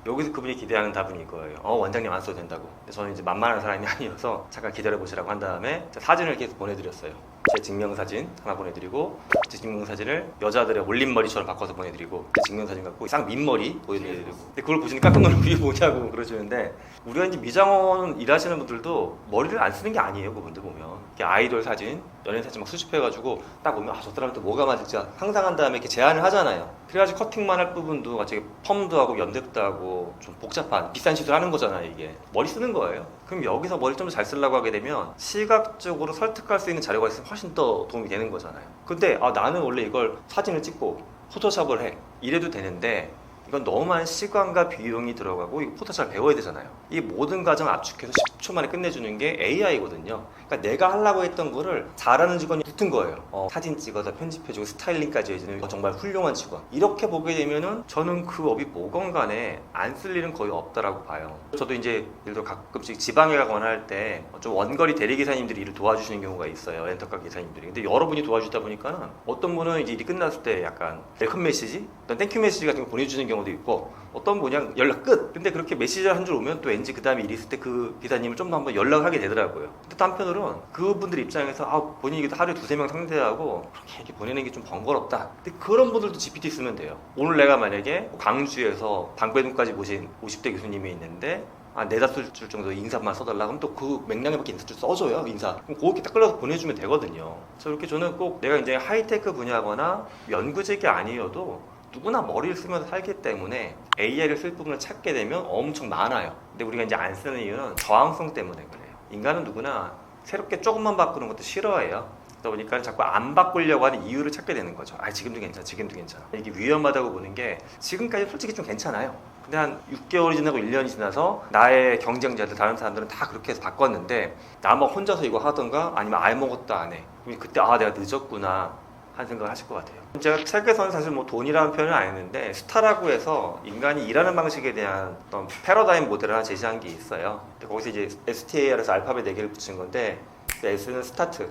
여기서 그분이 기대하는 답은 이거예요. 원장님 안 써도 된다고. 근데 저는 이제 만만한 사람이 아니어서 잠깐 기다려보시라고 한 다음에 사진을 계속 보내드렸어요. 제 증명사진 하나 보내드리고, 제 증명사진을 여자들의 올림머리처럼 바꿔서 보내드리고, 제 증명사진 갖고 쌍민머리 보여드리고. 근데 그걸 보시니 깜짝 놀라고 이게 뭐냐고 그러시는데, 우리가 이제 미장원 일하시는 분들도 머리를 안 쓰는 게 아니에요. 그분들 보면 이렇게 아이돌 사진, 연예인 사진 막 수집해가지고 딱 보면 저 사람한테 뭐가 맞을지 상상한 다음에 이렇게 제안을 하잖아요. 그래가지고 커팅만 할 부분도 같이 펌도 하고 연대도 하고 좀 복잡한 비싼 시술 하는 거잖아요. 이게 머리 쓰는 거예요. 그럼 여기서 머리 좀 잘 쓰려고 하게 되면 시각적으로 설득할 수 있는 자료가 있으면 훨씬 더 도움이 되는 거잖아요. 근데 나는 원래 이걸 사진을 찍고 포토샵을 해 이래도 되는데 이건 너무 많은 시간과 비용이 들어가고 이거 포토 잘 배워야 되잖아요. 이 모든 과정 압축해서 10초 만에 끝내주는 게 AI거든요. 그러니까 내가 하려고 했던 거를 잘하는 직원이 붙은 거예요. 사진 찍어서 편집해주고 스타일링까지 해주는 정말 훌륭한 직원. 이렇게 보게 되면은 저는 그 업이 뭐건 간에 안 쓸 일은 거의 없다라고 봐요. 저도 이제 예를 들어 가끔씩 지방에 가거나 할 때 좀 원거리 대리기사님들이 일을 도와주시는 경우가 있어요. 렌터카 기사님들이. 근데 여러분이 도와주다 보니까는 어떤 분은 이제 일이 끝났을 때 약간 웰컴 메시지, 어떤 땡큐 메시지 같은 거 보내주는 경우도 있고, 어떤 분이 그냥 연락 끝. 근데 그렇게 메시지를 한 줄 오면 또 왠지 그 다음에 일이 있을 때 그 기사님을 좀 더 한번 연락을 하게 되더라고요. 근데 또 한편으로는 그분들 입장에서 본인이 하루에 두세 명 상대하고 그렇게 이렇게 보내는 게 좀 번거롭다. 근데 그런 분들도 GPT 쓰면 돼요. 오늘 내가 만약에 광주에서 방배동까지 모신 50대 교수님이 있는데 내다 쓸 정도 인사만 써달라 그러면 또 그 맥락에밖에 인사 줄 써줘요, 인사. 그럼 그렇게 딱 끌어서 보내주면 되거든요. 그래서 이렇게 저는 꼭 내가 이제 하이테크 분야거나 연구직이 아니어도 누구나 머리를 쓰면서 살기 때문에 AI를 쓸 부분을 찾게 되면 엄청 많아요. 근데 우리가 이제 안 쓰는 이유는 저항성 때문에 그래요. 인간은 누구나 새롭게 조금만 바꾸는 것도 싫어해요. 그러다 보니까 자꾸 안 바꾸려고 하는 이유를 찾게 되는 거죠. 지금도 괜찮아, 지금도 괜찮아. 이게 위험하다고 보는 게 지금까지 솔직히 좀 괜찮아요. 근데 한 6개월이 지나고 1년이 지나서 나의 경쟁자들, 다른 사람들은 다 그렇게 해서 바꿨는데 나만 혼자서 이거 하던가 아니면 아무것도 안 해. 그럼 그때 내가 늦었구나 하는 생각을 하실 것 같아요. 제가 책에서는 사실 뭐 돈이라는 표현을 안 했는데 스타라고 해서 인간이 일하는 방식에 대한 어떤 패러다임 모델을 하나 제시한 게 있어요. 거기서 이제 STAR에서 알파벳 4개를 붙인 건데 S는 스타트.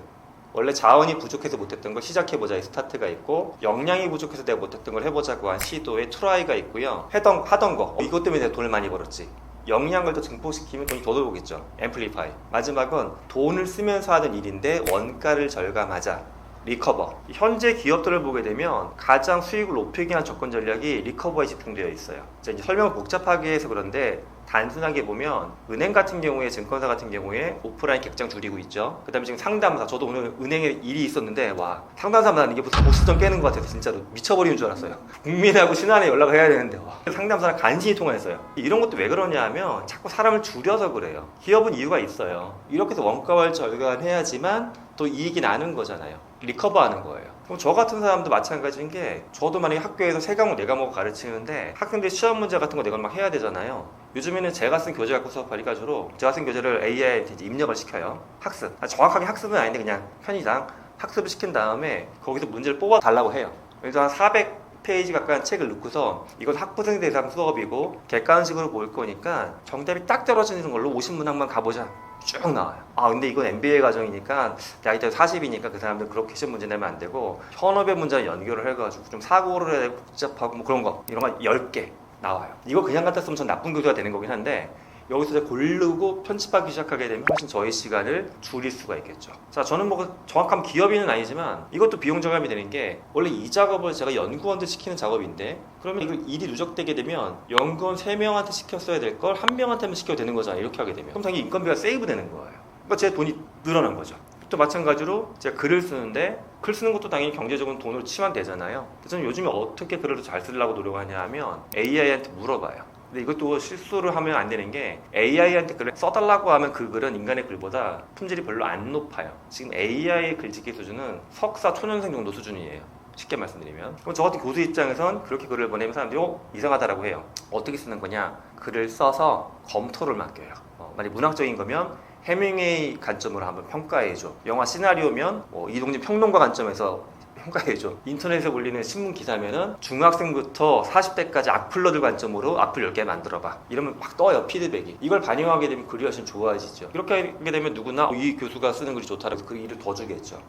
원래 자원이 부족해서 못했던 걸 시작해보자의 스타트가 있고, 역량이 부족해서 내가 못했던 걸 해보자고 한 시도의 트라이가 있고요. 하던 거 이것 때문에 내가 돈을 많이 벌었지. 역량을 더 증폭시키면 돈이 더 들어오겠죠. 앰플리파이. 마지막은 돈을 쓰면서 하는 일인데 원가를 절감하자. 리커버. 현재 기업들을 보게 되면 가장 수익을 높이기 위한 접근 전략이 리커버에 집중되어 있어요. 이제 설명을 복잡하게 해서 그런데 단순하게 보면 은행 같은 경우에, 증권사 같은 경우에 오프라인 객장 줄이고 있죠. 그 다음에 지금 상담사, 저도 오늘 은행에 일이 있었는데 상담사만 이게 무슨 보스전 깨는 것 같아서 진짜로 미쳐버리는 줄 알았어요. 국민하고 신한에 연락을 해야 되는데 상담사랑 간신히 통화했어요. 이런 것도 왜 그러냐 하면 자꾸 사람을 줄여서 그래요. 기업은 이유가 있어요. 이렇게 해서 원가를 절감해야지만 또 이익이 나는 거잖아요. 리커버하는 거예요. 그럼 저 같은 사람도 마찬가지인 게, 저도 만약에 학교에서 3과목, 4과목을 가르치는데 학생들이 시험 문제 같은 거 내가 막 해야 되잖아요. 요즘에는 제가 쓴 교재 갖고 수업하니까 주로 제가 쓴 교재를 AI한테 입력을 시켜요. 학습. 정확하게 학습은 아닌데 그냥 편의상 학습을 시킨 다음에 거기서 문제를 뽑아 달라고 해요. 그래서 한 400페이지 가까운 책을 넣고서 이건 학부생 대상 수업이고 객관식으로 볼 거니까 정답이 딱 떨어지는 걸로 50문항만 가보자. 쭉 나와요. 근데 이건 MBA 과정이니까 나이 때 40이니까 그 사람들 그렇게 시험 문제 내면 안 되고 현업의 문제를 연결을 해가지고 좀 사고를 해야 되고 복잡하고 뭐 그런 거, 이런 거 10개 나와요. 이거 그냥 갖다 쓰면 전 나쁜 교수가 되는 거긴 한데, 여기서 이제 고르고 편집하기 시작하게 되면 훨씬 저의 시간을 줄일 수가 있겠죠. 자, 저는 뭐 정확한 기업인은 아니지만 이것도 비용 절감이 되는 게, 원래 이 작업을 제가 연구원들 시키는 작업인데 그러면 이거 일이 누적되게 되면 연구원 3명한테 시켰어야 될 걸 1명한테만 시켜도 되는 거잖아요. 이렇게 하게 되면. 그럼 당연히 인건비가 세이브 되는 거예요. 그러니까 제 돈이 늘어난 거죠. 또 마찬가지로 제가 글을 쓰는데 글 쓰는 것도 당연히 경제적인 돈으로 치면 되잖아요. 그래서 저는 요즘에 어떻게 글을 잘 쓰려고 노력하냐 하면 AI한테 물어봐요. 근데 이것도 실수를 하면 안 되는 게, AI한테 글을 써달라고 하면 그 글은 인간의 글보다 품질이 별로 안 높아요. 지금 AI의 글짓기 수준은 석사 초년생 정도 수준이에요. 쉽게 말씀드리면. 그럼 저 같은 교수 입장에선 그렇게 글을 보내면 사람들이 이상하다라고 해요. 어떻게 쓰는 거냐? 글을 써서 검토를 맡겨요. 만약 문학적인 거면 해밍웨이 관점으로 한번 평가해줘. 영화 시나리오면 이동진 평론가 관점에서 평가해줘. 인터넷에 올리는 신문 기사면은 중학생부터 40대까지 악플러들 관점으로 악플 10개 만들어봐. 이러면 막 떠요, 피드백이. 이걸 반영하게 되면 글이 훨씬 좋아지죠. 이렇게 하게 되면 누구나 이 교수가 쓰는 글이 좋다라고 그 일을 더 주겠죠.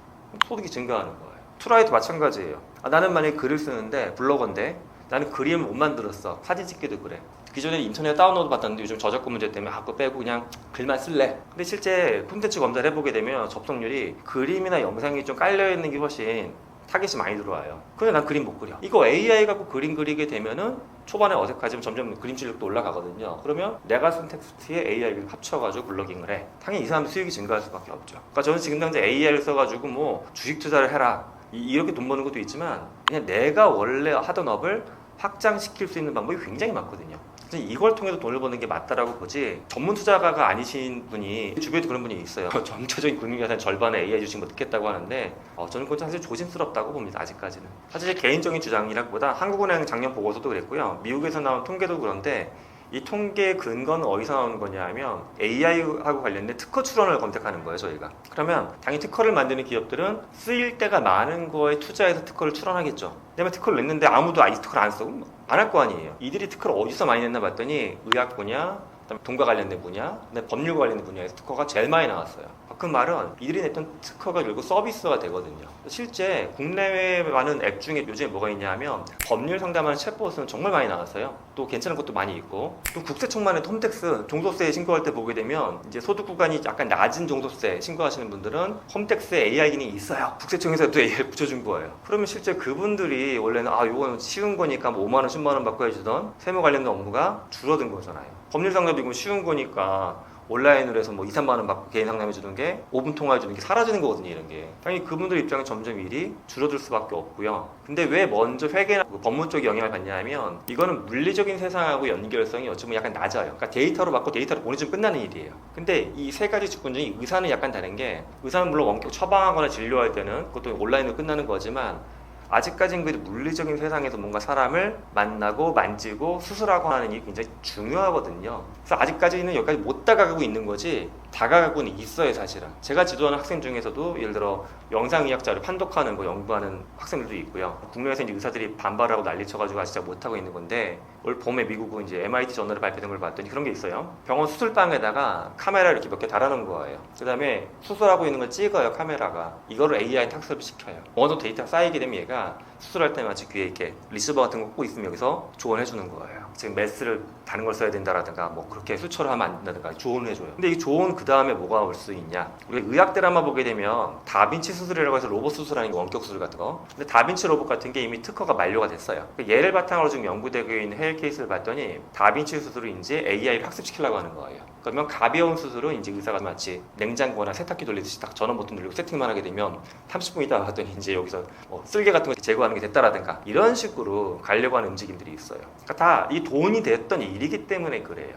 소득이 증가하는 거예요. 투라이도 마찬가지예요. 나는 만약에 글을 쓰는데, 블로거인데 나는 그림을 못 만들었어. 사진 찍기도 그래. 기존에 인터넷 다운로드 받았는데 요즘 저작권 문제 때문에 그거 빼고 그냥 글만 쓸래. 근데 실제 콘텐츠 검사를 해보게 되면 접속률이 그림이나 영상이 좀 깔려있는 게 훨씬 타겟이 많이 들어와요. 근데 난 그림 못 그려. 이거 AI 갖고 그림 그리게 되면은 초반에 어색하지만 점점 그림 실력도 올라가거든요. 그러면 내가 쓴 텍스트에 AI를 합쳐가지고 블로깅을 해. 당연히 이 사람 수익이 증가할 수밖에 없죠. 그러니까 저는 지금 당장 AI를 써가지고 뭐 주식 투자를 해라, 이렇게 돈 버는 것도 있지만 그냥 내가 원래 하던 업을 확장시킬 수 있는 방법이 굉장히 많거든요. 이걸 통해서 돈을 버는 게 맞다라고 보지, 전문 투자가가 아니신 분이 주변에도 그런 분이 있어요. 전체적인 금융자산 절반을 AI 주식만 넣겠다고 하는데 저는 그건 사실 조심스럽다고 봅니다. 아직까지는. 사실 제 개인적인 주장이라기보다 한국은행 작년 보고서도 그랬고요, 미국에서 나온 통계도 그런데, 이 통계의 근거는 어디서 나오는 거냐 하면 AI하고 관련된 특허 출원을 검색하는 거예요, 저희가. 그러면 당연히 특허를 만드는 기업들은 쓰일 때가 많은 거에 투자해서 특허를 출원하겠죠. 왜냐면 특허를 냈는데 아무도 아직 특허를 안 쓰고 안 할 거 아니에요. 이들이 특허를 어디서 많이 냈나 봤더니 의학 분야, 그다음에 돈과 관련된 분야, 그다음에 법률과 관련된 분야에서 특허가 제일 많이 나왔어요. 그 말은 이들이 냈던 특허가 결국 서비스가 되거든요. 실제 국내외 많은 앱 중에 요즘에 뭐가 있냐 하면 법률 상담하는 챗봇은 정말 많이 나왔어요. 또 괜찮은 것도 많이 있고, 또 국세청만의 홈택스 종소세 신고할 때 보게 되면 이제 소득 구간이 약간 낮은 종소세 신고하시는 분들은 홈택스에 AI 기능이 있어요. 국세청에서도 AI를 붙여준 거예요. 그러면 실제 그분들이 원래는 이건 쉬운 거니까 뭐 5만 원, 10만 원 받고 해주던 세무 관련된 업무가 줄어든 거잖아요. 법률 상담이 쉬운 거니까 온라인으로 해서 뭐 2, 3만 원 받고 개인 상담해 주는 게 5분 통화해 주는 게 사라지는 거거든요, 이런 게. 당연히 그분들 입장에 점점 일이 줄어들 수밖에 없고요. 근데 왜 먼저 회계나 법무 쪽에 영향을 받냐 하면 이거는 물리적인 세상하고 연결성이 어쩌면 약간 낮아요. 그러니까 데이터로 받고 데이터로 보내주면 끝나는 일이에요. 근데 이 세 가지 직군 중에 의사는 약간 다른 게, 의사는 물론 원격 처방하거나 진료할 때는 그것도 온라인으로 끝나는 거지만 아직까지는 그 물리적인 세상에서 뭔가 사람을 만나고 만지고 수술하고 하는 일이 굉장히 중요하거든요. 그래서 아직까지는 여기까지 못 다가가고 있는 거지, 다가가고는 있어요, 사실은. 제가 지도하는 학생 중에서도 예를 들어 영상의학자를 판독하는 거 연구하는 학생들도 있고요. 국내에서 이제 의사들이 반발하고 난리쳐가지고 아직 못하고 있는 건데, 올 봄에 미국은 이제 MIT 저널에 발표된 걸 봤더니 그런 게 있어요. 병원 수술방에다가 카메라 이렇게 몇 개 달아놓은 거예요. 그 다음에 수술하고 있는 걸 찍어요, 카메라가. 이거를 AI한테 학습을 시켜요. 어느 정도 데이터가 쌓이게 되면 얘가 수술할 때 마치 귀에 이렇게 리시버 같은 거 꽂고 있으면 여기서 조언해 주는 거예요. 지금 메스를 다른 걸 써야 된다라든가 뭐 그렇게 수처를 하면 안 된다든가 조언을 해줘요. 근데 이 조언 그 다음에 뭐가 올 수 있냐, 우리가 의학 드라마 보게 되면 다빈치 수술이라고 해서 로봇 수술하는 게 원격 수술 같은 거. 근데 다빈치 로봇 같은 게 이미 특허가 만료가 됐어요. 얘를 바탕으로 지금 연구되고 있는 해외 케이스를 봤더니 다빈치 수술을 이제 AI를 학습시키려고 하는 거예요. 그러면 가벼운 수술은 이제 의사가 마치 냉장고나 세탁기 돌리듯이 딱 전원 버튼 누르고 세팅만 하게 되면 30분 있다가 봤더니 이제 여기서 뭐 쓸개 같은 거 제거하는 게 됐다라든가 이런 식으로 가려고 하는 움직임들이 있어요. 그러니까 다 이 돈이 됐던 일이기 때문에 그래요.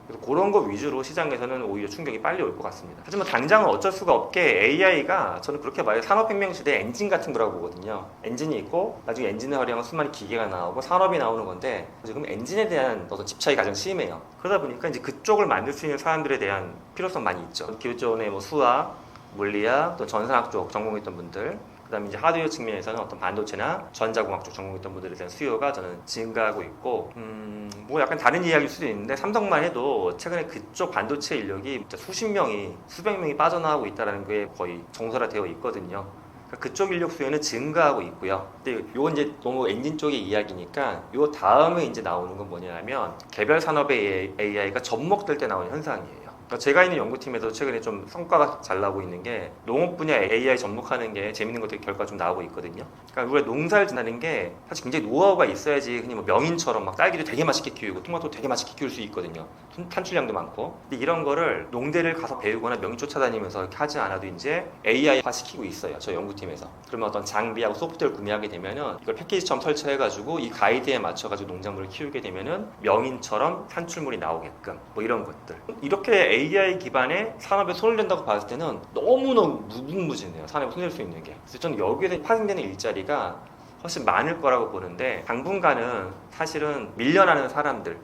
그래서 그런 거 위주로 시장에서는 오히려 충격이 빨리 올 것 같습니다. 하지만 당장은 어쩔 수가 없게 AI가 저는 그렇게 봐요. 산업혁명 시대 엔진 같은 거라고 보거든요. 엔진이 있고 나중에 엔진을 활용한 수많은 기계가 나오고 산업이 나오는 건데, 지금 엔진에 대한 어떤 집착이 가장 심해요. 그러다 보니까 이제 그쪽을 만들 수 있는 사람들에 대한 필요성 많이 있죠. 기존에 뭐 수학, 물리학, 또 전산학 쪽 전공했던 분들, 그 다음에 이제 하드웨어 측면에서는 어떤 반도체나 전자공학 쪽 전공했던 분들에 대한 수요가 저는 증가하고 있고, 뭐 약간 다른 이야기일 수도 있는데 삼성만 해도 최근에 그쪽 반도체 인력이 수십 명이, 수백 명이 빠져나가고 있다는 게 거의 정설화되어 있거든요. 그러니까 그쪽 인력 수요는 증가하고 있고요. 근데 요건 이제 너무 엔진 쪽의 이야기니까 요 다음에 이제 나오는 건 뭐냐면 개별 산업의 AI가 접목될 때 나오는 현상이에요. 그러니까 제가 있는 연구팀에서 최근에 좀 성과가 잘 나오고 있는 게, 농업 분야에 AI 접목하는 게 재밌는 것들이 결과 좀 나오고 있거든요. 그러니까 우리가 농사를 짓는 게 사실 굉장히 노하우가 있어야지 그냥 뭐 명인처럼 막 딸기도 되게 맛있게 키우고 토마토 되게 맛있게 키울 수 있거든요. 탄출량도 많고. 근데 이런 거를 농대를 가서 배우거나 명인 쫓아다니면서 이렇게 하지 않아도 이제 AI화 시키고 있어요, 저희 연구팀에서. 그러면 어떤 장비하고 소프트웨어를 구매하게 되면은 이걸 패키지처럼 설치해가지고 이 가이드에 맞춰가지고 농작물을 키우게 되면은 명인처럼 산출물이 나오게끔, 뭐 이런 것들. 이렇게 AI 기반의 산업에 손을 댄다고 봤을 때는 너무너무 무궁무진해요, 산업에 손댈 수 있는 게. 그래서 저는 여기에 파생되는 일자리가 훨씬 많을 거라고 보는데, 당분간은 사실은 밀려나는 사람들이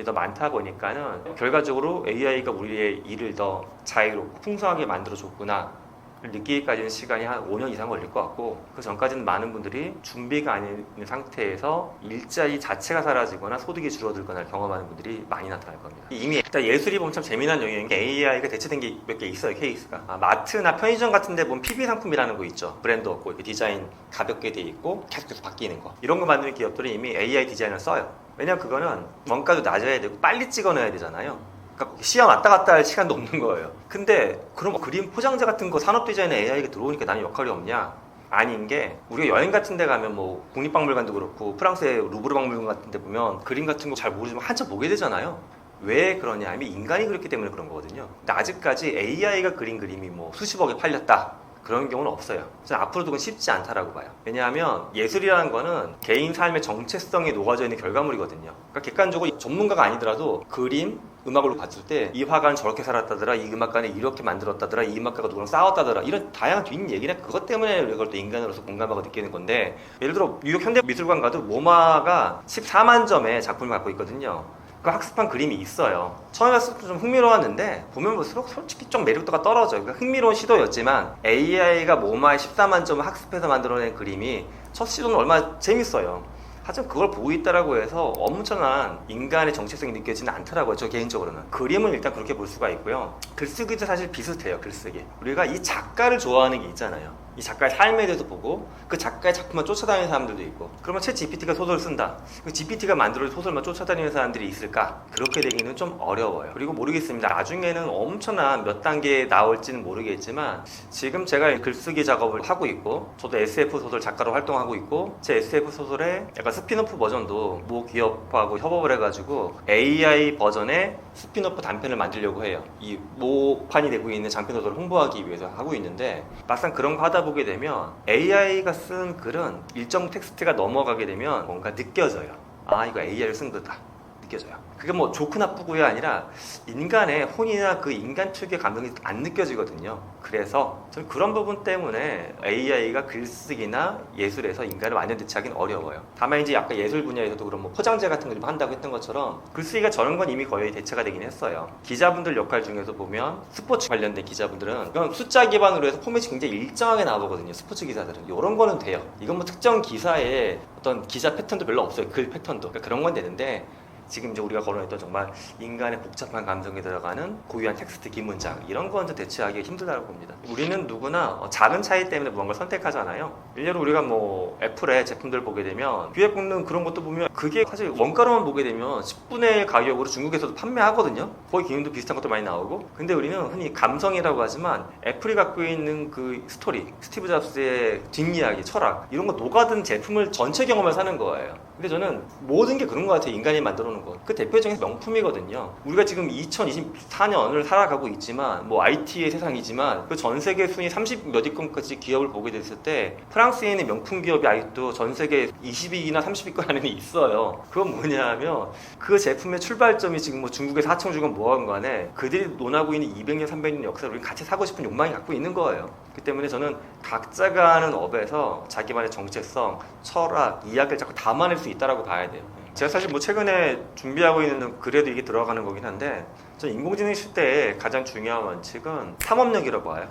더 많다 보니까는 결과적으로 AI가 우리의 일을 더 자유롭고 풍성하게 만들어줬구나 느끼기까지는 시간이 한 5년 이상 걸릴 것 같고, 그 전까지는 많은 분들이 준비가 안 있는 상태에서 일자리 자체가 사라지거나 소득이 줄어들거나 경험하는 분들이 많이 나타날 겁니다. 이미 일단 예술이 보면 참 재미난 영역인 게 AI가 대체된 게 몇 개 있어요, 케이스가. 마트나 편의점 같은 데 보면 PB 상품이라는 거 있죠. 브랜드 없고 이렇게 디자인 가볍게 돼 있고 계속 바뀌는 거. 이런 거 만드는 기업들이 이미 AI 디자인을 써요. 왜냐면 그거는 원가도 낮아야 되고 빨리 찍어내야 되잖아요. 그러니까 시야 왔다 갔다 할 시간도 없는 거예요. 근데 그럼 그림 포장재 같은 거 산업 디자인에 AI가 들어오니까 나는 역할이 없냐? 아닌 게, 우리가 여행 같은 데 가면 뭐 국립박물관도 그렇고 프랑스의 루브르 박물관 같은 데 보면 그림 같은 거 잘 모르지만 한참 보게 되잖아요. 왜 그러냐 하면 인간이 그렇기 때문에 그런 거거든요. 근데 아직까지 AI가 그린 그림이 뭐 수십억에 팔렸다, 그런 경우는 없어요. 저는 앞으로도 그건 쉽지 않다라고 봐요. 왜냐하면 예술이라는 거는 개인 삶의 정체성이 녹아져 있는 결과물이거든요. 그러니까 객관적으로 전문가가 아니더라도 그림, 음악으로 봤을 때 이 화가는 저렇게 살았다더라, 이 음악가는 이렇게 만들었다더라, 이 음악가가 누구랑 싸웠다더라, 이런 다양한 뒷얘기나 그것 때문에 이걸 또 인간으로서 공감하고 느끼는 건데, 예를 들어 뉴욕 현대미술관 가도 모마가 14만 점의 작품을 갖고 있거든요. 그 학습한 그림이 있어요. 처음에 봤을 때 좀 흥미로웠는데 보면 볼수록 솔직히 좀 매력도가 떨어져요. 그러니까 흥미로운 시도였지만 AI가 모마의 14만 점을 학습해서 만들어낸 그림이 첫 시도는 얼마나 재밌어요. 하지만 그걸 보고 있다라고 해서 엄청난 인간의 정체성이 느껴지는 않더라고요. 저 개인적으로는. 그림은 일단 그렇게 볼 수가 있고요. 글쓰기도 사실 비슷해요. 글쓰기. 우리가 이 작가를 좋아하는 게 있잖아요. 이 작가의 삶에 대해서 보고 그 작가의 작품만 쫓아다니는 사람들도 있고, 그러면 챗 GPT가 소설을 쓴다. 그 GPT가 만들어진 소설만 쫓아다니는 사람들이 있을까? 그렇게 되기는 좀 어려워요. 그리고 모르겠습니다. 나중에는 엄청난 몇 단계에 나올지는 모르겠지만 지금 제가 글쓰기 작업을 하고 있고, 저도 SF 소설 작가로 활동하고 있고, 제 SF 소설의 약간 스피노프 버전도 모 기업하고 협업을 해가지고 AI 버전의 스피노프 단편을 만들려고 해요. 이 모판이 되고 있는 장편 소설을 홍보하기 위해서 하고 있는데, 막상 그런 거 하다 보게 되면 AI가 쓴 글은 일정 텍스트가 넘어가게 되면 뭔가 느껴져요. 아, 이거 AI를 쓴 거다. 느껴져요. 그게 뭐 좋고 나쁘고가 아니라 인간의 혼이나 그 인간 특유의 감정이 안 느껴지거든요. 그래서 저는 그런 부분 때문에 AI가 글쓰기나 예술에서 인간을 완전 대체하기는 어려워요. 다만 이제 아까 예술 분야에서도 그런 뭐 포장재 같은 걸 한다고 했던 것처럼 글쓰기가 저런 건 이미 거의 대체가 되긴 했어요. 기자분들 역할 중에서 보면 스포츠 관련된 기자분들은 그건 숫자 기반으로 해서 포맷이 굉장히 일정하게 나오거든요. 스포츠 기사들은 이런 거는 돼요. 이건 뭐 특정 기사에 어떤 기자 패턴도 별로 없어요. 글 패턴도. 그러니까 그런 건 되는데, 지금 이제 우리가 거론했던 정말 인간의 복잡한 감정이 들어가는 고유한 텍스트 기문장, 이런 건 대체하기 힘들다고 봅니다. 우리는 누구나 작은 차이 때문에 무언가를 선택하잖아요. 일례로 우리가 뭐 애플의 제품들 보게 되면 귀에 꽂는 그런 것도 보면 그게 사실 원가로만 보게 되면 10분의 1 가격으로 중국에서도 판매하거든요. 거의 기능도 비슷한 것도 많이 나오고. 근데 우리는 흔히 감성이라고 하지만 애플이 갖고 있는 그 스토리, 스티브 잡스의 뒷이야기, 철학, 이런 거 녹아든 제품을 전체 경험을 사는 거예요. 근데 저는 모든 게 그런 것 같아요. 인간이 만들어 놓은 거. 그 대표적인 명품이거든요. 우리가 지금 2024년을 살아가고 있지만 뭐 IT의 세상이지만 그 전 세계 순위 30 몇 위권까지 기업을 보게 됐을 때 프랑스에 있는 명품 기업이 아직도 전 세계 20위나 30위권 안에 있어요. 그건 뭐냐면 그 제품의 출발점이 지금 뭐 중국에서 하청주건 뭐하건 간에 그들이 논하고 있는 200년 300년 역사를 우리 같이 사고 싶은 욕망이 갖고 있는 거예요. 그 때문에 저는 각자가 하는 업에서 자기만의 정체성, 철학, 이야기를 자꾸 담아낼 수 있다고 봐야 돼요. 제가 사실 뭐 최근에 준비하고 있는 글에도 이게 들어가는 거긴 한데, 저는 인공지능 시대에 가장 중요한 원칙은 탐험력이라고 봐요.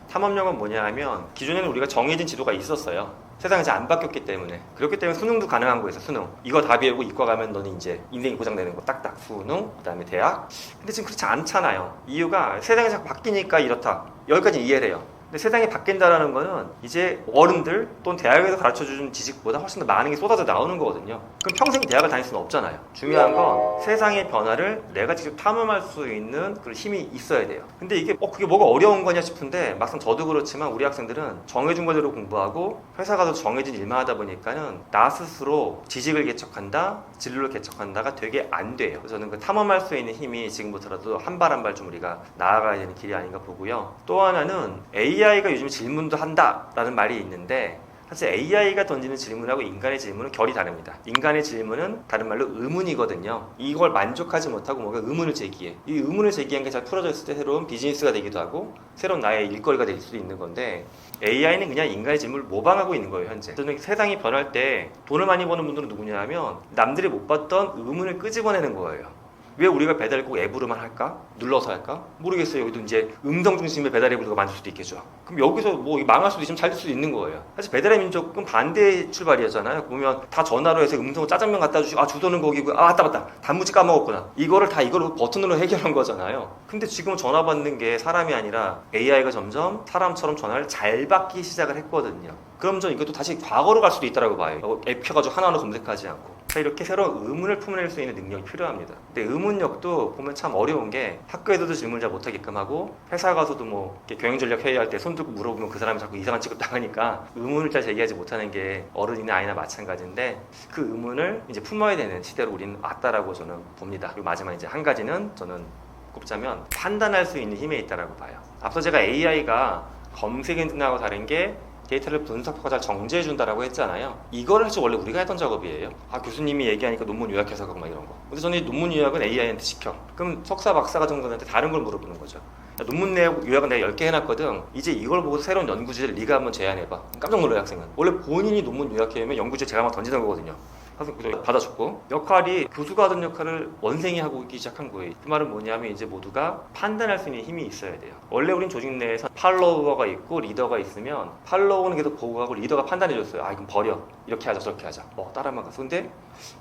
탐험력은 뭐냐 하면, 기존에는 우리가 정해진 지도가 있었어요. 세상이 이제 안 바뀌었기 때문에. 그렇기 때문에 수능도 가능한 거였어. 수능. 이거 다 배우고 이과 가면 너는 이제 인생이 보장되는 거. 딱딱. 수능, 그 다음에 대학. 근데 지금 그렇지 않잖아요. 이유가 세상이 자꾸 바뀌니까 이렇다. 여기까지 이해를 해요. 근데 세상이 바뀐다라는 거는 이제 어른들 또는 대학에서 가르쳐주는 지식보다 훨씬 더 많은 게 쏟아져 나오는 거거든요. 그럼 평생 대학을 다닐 수는 없잖아요. 중요한 건 세상의 변화를 내가 직접 탐험할 수 있는 그런 힘이 있어야 돼요. 근데 이게 그게 뭐가 어려운 거냐 싶은데, 막상 저도 그렇지만 우리 학생들은 정해준 거대로 공부하고 회사 가서 정해진 일만 하다 보니까는 나 스스로 지식을 개척한다, 진로를 개척한다가 되게 안 돼요. 그래서 저는 그 탐험할 수 있는 힘이 지금부터라도 한 발 한 발 좀 우리가 나아가야 되는 길이 아닌가 보고요. 또 하나는 AI가 요즘 질문도 한다라는 말이 있는데, 사실 AI가 던지는 질문하고 인간의 질문은 결이 다릅니다. 인간의 질문은 다른 말로 의문이거든요. 이걸 만족하지 못하고 뭔가 의문을 제기해. 이 의문을 제기한 게 잘 풀어졌을 때 새로운 비즈니스가 되기도 하고 새로운 나의 일거리가 될 수도 있는 건데, AI는 그냥 인간의 질문을 모방하고 있는 거예요. 현재 저는 세상이 변할 때 돈을 많이 버는 분들은 누구냐 하면 남들이 못 봤던 의문을 끄집어내는 거예요. 왜 우리가 배달을 꼭 앱으로만 할까? 눌러서 할까? 모르겠어요. 여기도 이제 음성 중심의 배달 앱을 누가 만들 수도 있겠죠. 그럼 여기서 뭐 망할 수도 있지만 잘 될 수도 있는 거예요. 사실 배달의 민족은 반대 출발이었잖아요. 보면 다 전화로 해서 음성으로 짜장면 갖다 주시고, 주소는 거기고, 맞다 단무지 까먹었구나, 이거를 다 이걸로 버튼으로 해결한 거잖아요. 근데 지금은 전화 받는 게 사람이 아니라 AI가 점점 사람처럼 전화를 잘 받기 시작을 했거든요. 그럼 전 이것도 다시 과거로 갈 수도 있다고 봐요. 앱 켜가지고 하나하나 검색하지 않고. 이렇게 새로운 의문을 품어낼 수 있는 능력이 필요합니다. 근데 의문력도 보면 참 어려운 게, 학교에서도 질문을 잘 못하게끔 하고 회사 가서도 뭐 경영전략 회의할 때 손 들고 물어보면 그 사람이 자꾸 이상한 취급 당하니까 의문을 잘 제기하지 못하는 게 어른이나 아이나 마찬가지인데, 그 의문을 이제 품어야 되는 시대로 우리는 왔다라고 저는 봅니다. 그리고 마지막 이제 한 가지는 저는 꼽자면 판단할 수 있는 힘에 있다라고 봐요. 앞서 제가 AI가 검색 엔진하고 다른 게 데이터를 분석하고 잘 정제해준다라고 했잖아요. 이거를 사실 원래 우리가 했던 작업이에요. 교수님이 얘기하니까 논문 요약해서 막 이런 거. 근데 저는 이 논문 요약은 AI한테 시켜. 그럼 석사 박사가 정도한테 다른 걸 물어보는 거죠. 논문 내용 요약은 내가 10개 해놨거든. 이제 이걸 보고 새로운 연구 주제를 네가 한번 제안해봐. 깜짝 놀라요, 학생은. 원래 본인이 논문 요약해오면 연구 주제 제가 한번 던지는 거거든요. 그래서 받아줬고, 역할이 교수가 하던 역할을 원생이 하고 있기 시작한 거예요. 그 말은 뭐냐면 이제 모두가 판단할 수 있는 힘이 있어야 돼요. 원래 우린 조직 내에서 팔로워가 있고 리더가 있으면 팔로워는 계속 보고하고 리더가 판단해줬어요. 이건 버려, 이렇게 하자 저렇게 하자, 따라만 가서. 근데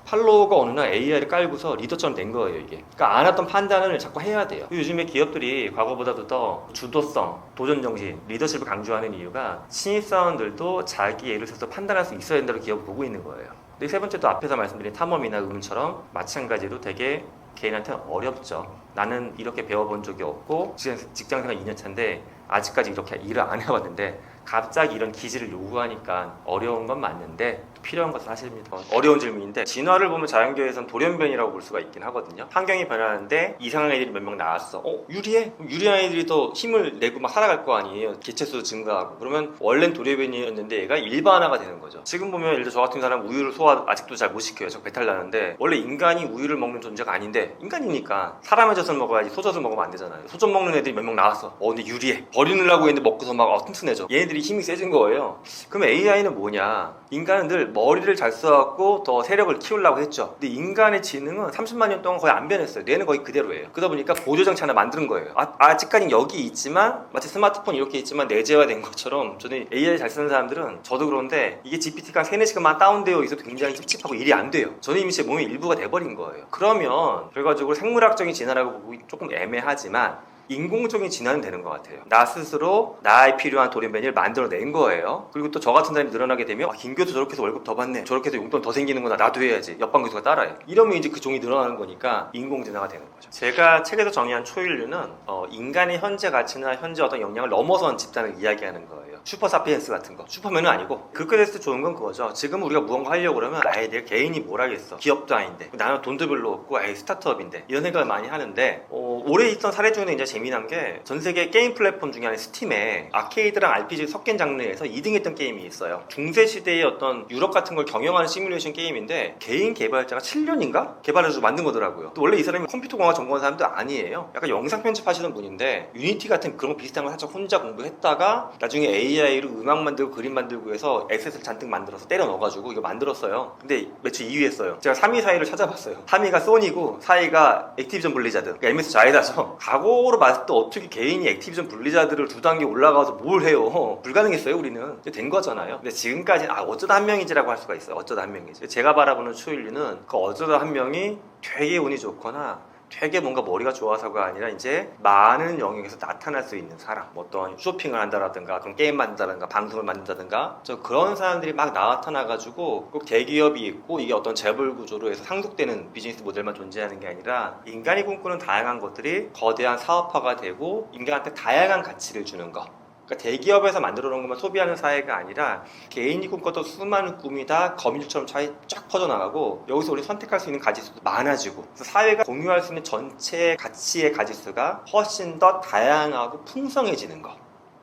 팔로워가 어느 날 AI를 깔고서 리더처럼 된 거예요. 이게 그러니까 안 했던 판단을 자꾸 해야 돼요. 요즘에 기업들이 과거보다도 더 주도성, 도전정신, 리더십을 강조하는 이유가 신입사원들도 자기 예를 들어서 판단할 수 있어야 된다고 기업을 보고 있는 거예요. 근데 세 번째도 앞에서 말씀드린 탐험이나 의문처럼 마찬가지로 되게 개인한테는 어렵죠. 나는 이렇게 배워본 적이 없고 직장생활 2년 차인데 아직까지 이렇게 일을 안 해봤는데 갑자기 이런 기질을 요구하니까 어려운 건 맞는데 필요한 것은 사실입니다. 어려운 질문인데, 진화를 보면 자연계에서는 돌연변이라고 볼 수가 있긴 하거든요. 환경이 변하는데 이상한 애들이 몇 명 나왔어. 유리해? 유리한 애들이 더 힘을 내고 막 살아갈 거 아니에요. 개체수도 증가하고. 그러면 원래는 돌연변이였는데 얘가 일반화가 되는 거죠. 지금 보면 예를 들어 저 같은 사람 우유를 소화 아직도 잘 못 시켜요. 저 배탈 나는데 원래 인간이 우유를 먹는 존재가 아닌데 인간이니까 사람의 젖을 먹어야지 소젖을 먹으면 안 되잖아요. 소젖 먹는 애들이 몇 명 나왔어. 근데 유리해. 버리려고 했는데 먹고서 막 튼튼해져. 얘네들이 힘이 세진 거예요. 그럼 AI는 뭐냐? 인간은 늘 머리를 잘 써갖고 더 세력을 키우려고 했죠. 근데 인간의 지능은 30만 년 동안 거의 안 변했어요. 뇌는 거의 그대로예요. 그러다 보니까 보조장치 하나 만드는 거예요. 아직까지 여기 있지만 마치 스마트폰 이렇게 있지만 내재화된 것처럼, 저는 AI 잘 쓰는 사람들은, 저도 그런데 이게 GPT가 한 3, 4시간만 다운되어 있어도 굉장히 찝찝하고 일이 안 돼요. 저는 이미 제 몸의 일부가 돼버린 거예요. 그러면 결과적으로 생물학적인 진화라고 보기 조금 애매하지만 인공적인 진화는 되는 것 같아요. 나 스스로 나에 필요한 돌연변이를 만들어낸 거예요. 그리고 또 저 같은 사람이 늘어나게 되면 김 교수 저렇게 해서 월급 더 받네, 저렇게 해서 용돈 더 생기는구나, 나도 해야지, 옆반 교수가 따라해. 이러면 이제 그 종이 늘어나는 거니까 인공진화가 되는 거죠. 제가 책에서 정의한 초인류는 인간의 현재 가치나 현재 어떤 역량을 넘어선 집단을 이야기하는 거예요. 슈퍼사피엔스 같은 거. 슈퍼맨은 아니고. 그렇게 됐을 때 좋은 건 그거죠. 지금 우리가 무언가 하려고 그러면 내 개인이 뭘 하겠어, 기업도 아닌데, 나는 돈도 별로 없고 스타트업인데, 이런 생각을 많이 하는데, 올해 있던 사례 중에 이제 재미난 게, 전 세계 게임 플랫폼 중에 하나인 스팀에 아케이드랑 RPG 섞인 장르에서 2등 했던 게임이 있어요. 중세 시대의 어떤 유럽 같은 걸 경영하는 시뮬레이션 게임인데 개인 개발자가 7년인가 개발해서 만든 거더라고요. 또 원래 이 사람이 컴퓨터 공학 전공한 사람도 아니에요. 약간 영상 편집하시는 분인데 유니티 같은 그런 비슷한 걸 살짝 혼자 공부했다가 나중에 AI로 음악 만들고 그림 만들고 해서 에셋을 잔뜩 만들어서 때려 넣어가지고 이거 만들었어요. 근데 매출 2위 했어요. 제가 3위, 4위를 찾아봤어요. 3위가 소니고 4위가 액티비전 블리자드, 그러니까 MS 자이다죠. 과거로 봤을 때 어떻게 개인이 액티비전 블리자드를 2단계 올라가서 뭘 해요? 불가능했어요. 우리는 이제 된 거잖아요. 근데 지금까지 어쩌다 한 명이지라고 할 수가 있어요. 어쩌다 한 명이지. 제가 바라보는 초인류는 그 어쩌다 한 명이 되게 운이 좋거나 되게 뭔가 머리가 좋아서가 아니라 이제 많은 영역에서 나타날 수 있는 사람, 어떤 쇼핑을 한다라든가 그런 게임 만든다든가 방송을 만든다든가, 그런 사람들이 막 나타나가지고 꼭 대기업이 있고 이게 어떤 재벌 구조로 해서 상속되는 비즈니스 모델만 존재하는 게 아니라 인간이 꿈꾸는 다양한 것들이 거대한 사업화가 되고 인간한테 다양한 가치를 주는 것. 그러니까 대기업에서 만들어 놓은 것만 소비하는 사회가 아니라 개인이 꿈꿨던 수많은 꿈이 다 거미줄처럼 쫙 퍼져나가고 여기서 우리 선택할 수 있는 가지수도 많아지고, 그래서 사회가 공유할 수 있는 전체 가치의 가지수가 훨씬 더 다양하고 풍성해지는 것.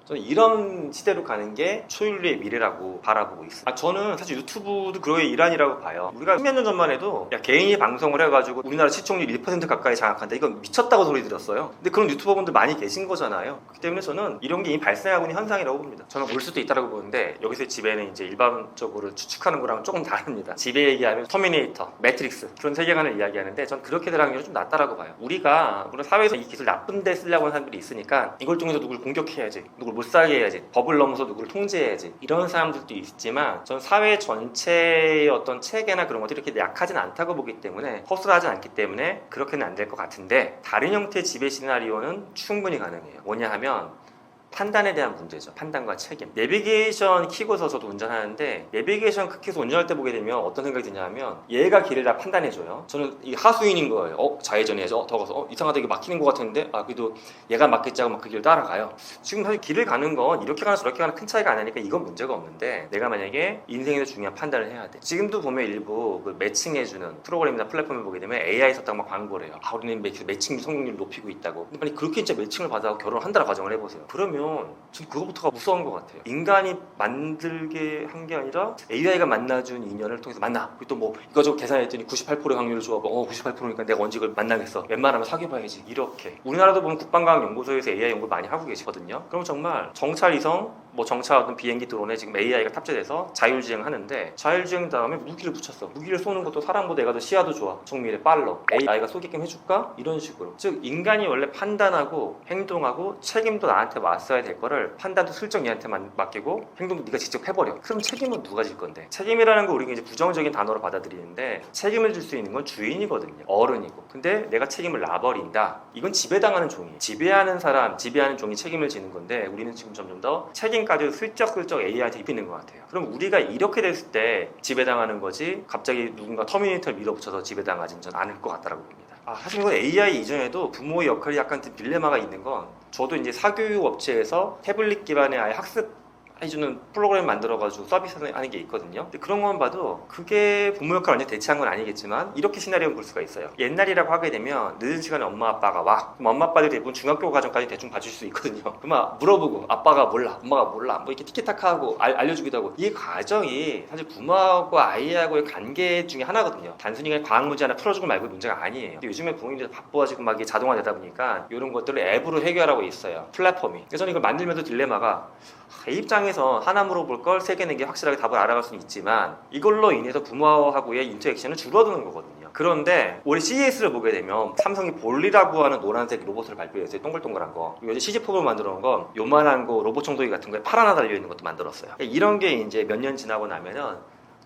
저는 이런 시대로 가는 게 초인류의 미래라고 바라보고 있어요. 저는 사실 유튜브도 그거의 일환이라고 봐요. 우리가 10몇 년 전만 해도 개인이 방송을 해가지고 우리나라 시청률 1% 가까이 장악한다, 이건 미쳤다고 소리 들었어요. 근데 그런 유튜버분들 많이 계신 거잖아요. 그렇기 때문에 저는 이런 게 이미 발생하고 있는 현상이라고 봅니다. 저는 올 수도 있다고 보는데, 여기서의 지배는 이제 일반적으로 추측하는 거랑 조금 다릅니다. 지배 얘기하면 터미네이터, 매트릭스 그런 세계관을 이야기하는데, 전 그렇게 하는 게 좀 낫다라고 봐요. 우리가 물론 사회에서 이 기술 나쁜 데 쓰려고 하는 사람들이 있으니까 이걸 통해서 누굴 공격해야지, 누굴 못 살게 해야지, 법을 넘어서 누구를 통제해야지, 이런 사람들도 있지만 전 사회 전체의 어떤 체계나 그런 것들이 이렇게 약하진 않다고 보기 때문에, 허술하지 않기 때문에 그렇게는 안 될 것 같은데, 다른 형태의 지배 시나리오는 충분히 가능해요. 뭐냐 하면 판단에 대한 문제죠. 판단과 책임. 내비게이션 키고서 저도 운전하는데, 내비게이션 키고서 운전할 때 보게 되면 어떤 생각이 드냐면 얘가 길을 다 판단해줘요. 저는 이 하수인인 거예요. 좌회전해야죠. 더 가서 이상하다, 이게 막히는 것 같은데 그래도 얘가 맞겠지 하고 막 그 길을 따라가요. 지금 사실 길을 가는 건 이렇게 가나 저렇게 가나 큰 차이가 안 나니까 이건 문제가 없는데, 내가 만약에 인생에서 중요한 판단을 해야 돼. 지금도 보면 일부 그 매칭해주는 프로그램이나 플랫폼을 보게 되면 AI 썼다고 막 광고를 해요. 우리는 매칭 성공률을 높이고 있다고. 근데 만약 그렇게 진짜 매칭을 받아서 결혼을 한다는 가정을 해보세요. 그러면 보면 전 그거부터가 무서운 것 같아요. 인간이 만들게 한 게 아니라 AI가 만나준 인연을 통해서 만나. 그리고 또 뭐 이거저거 계산했더니 98%의 확률을 줘하고 98%니까 내가 언제 이걸 만나겠어. 웬만하면 사귀어봐야지. 이렇게. 우리나라도 보면 국방과학연구소에서 AI 연구를 많이 하고 계시거든요. 그럼 정말 정찰 이성, 뭐 정찰 어떤 비행기 드론에 지금 AI가 탑재돼서 자율주행하는데 자율주행 다음에 무기를 붙였어. 무기를 쏘는 것도 사람보다 얘가 더 시야도 좋아. 정밀해 빨라. AI가 쏘게끔 해줄까? 이런 식으로. 즉 인간이 원래 판단하고 행동하고 책임도 나한테 왔어야 될 거를 판단도 슬쩍 얘한테만 맡기고 행동도 네가 직접 해버려. 그럼 책임은 누가 질 건데? 책임이라는 거 우리가 이제 부정적인 단어로 받아들이는데 책임을 질 수 있는 건 주인이거든요. 어른이고. 근데 내가 책임을 놔버린다. 이건 지배당하는 종이에요. 지배하는 사람, 지배하는 종이 책임을 지는 건데 우리는 지금 점점 더 책임까지 슬쩍슬쩍 AI한테 입히는 것 같아요. 그럼 우리가 이렇게 됐을 때 지배당하는 거지 갑자기 누군가 터미네이터를 밀어붙여서 지배당하진 전 않을 것 같다라고 봅니다. 사실 이건 AI 이전에도 부모의 역할이 약간 딜레마가 있는 건 저도 이제 사교육 업체에서 태블릿 기반의 아예 학습 해주는 프로그램 만들어가지고 서비스하는 게 있거든요. 근데 그런 것만 봐도 그게 부모 역할을 완전히 대체한 건 아니겠지만 이렇게 시나리오는 볼 수가 있어요. 옛날이라고 하게 되면 늦은 시간에 엄마 아빠가 와. 그럼 엄마 아빠들이 대부분 중학교 과정까지 대충 봐줄 수 있거든요. 그러면 물어보고 아빠가 몰라, 엄마가 몰라, 뭐 이렇게 티키타카하고 알려주기도 하고 이 과정이 사실 부모하고 아이하고의 관계 중에 하나거든요. 단순히 그냥 과학 문제 하나 풀어주고 말고 문제가 아니에요. 근데 요즘에 부모님들 바빠지고 막 이게 자동화되다 보니까 이런 것들을 앱으로 해결하고 있어요. 플랫폼이. 그래서 저는 이걸 만들면서 딜레마가 이 입장에서 하나 물어볼 걸 세 개, 네 개 확실하게 답을 알아갈 수는 있지만 이걸로 인해서 부모하고의 인터액션은 줄어드는 거거든요. 그런데 올해 CES를 보게 되면 삼성이 볼리라고 하는 노란색 로봇을 발표했어요. 동글동글한 거. 요즘 CG폼을 만들어 놓은 건 요만한 거 로봇 청소기 같은 거에 팔 하나 달려있는 것도 만들었어요. 이런 게 이제 몇 년 지나고 나면은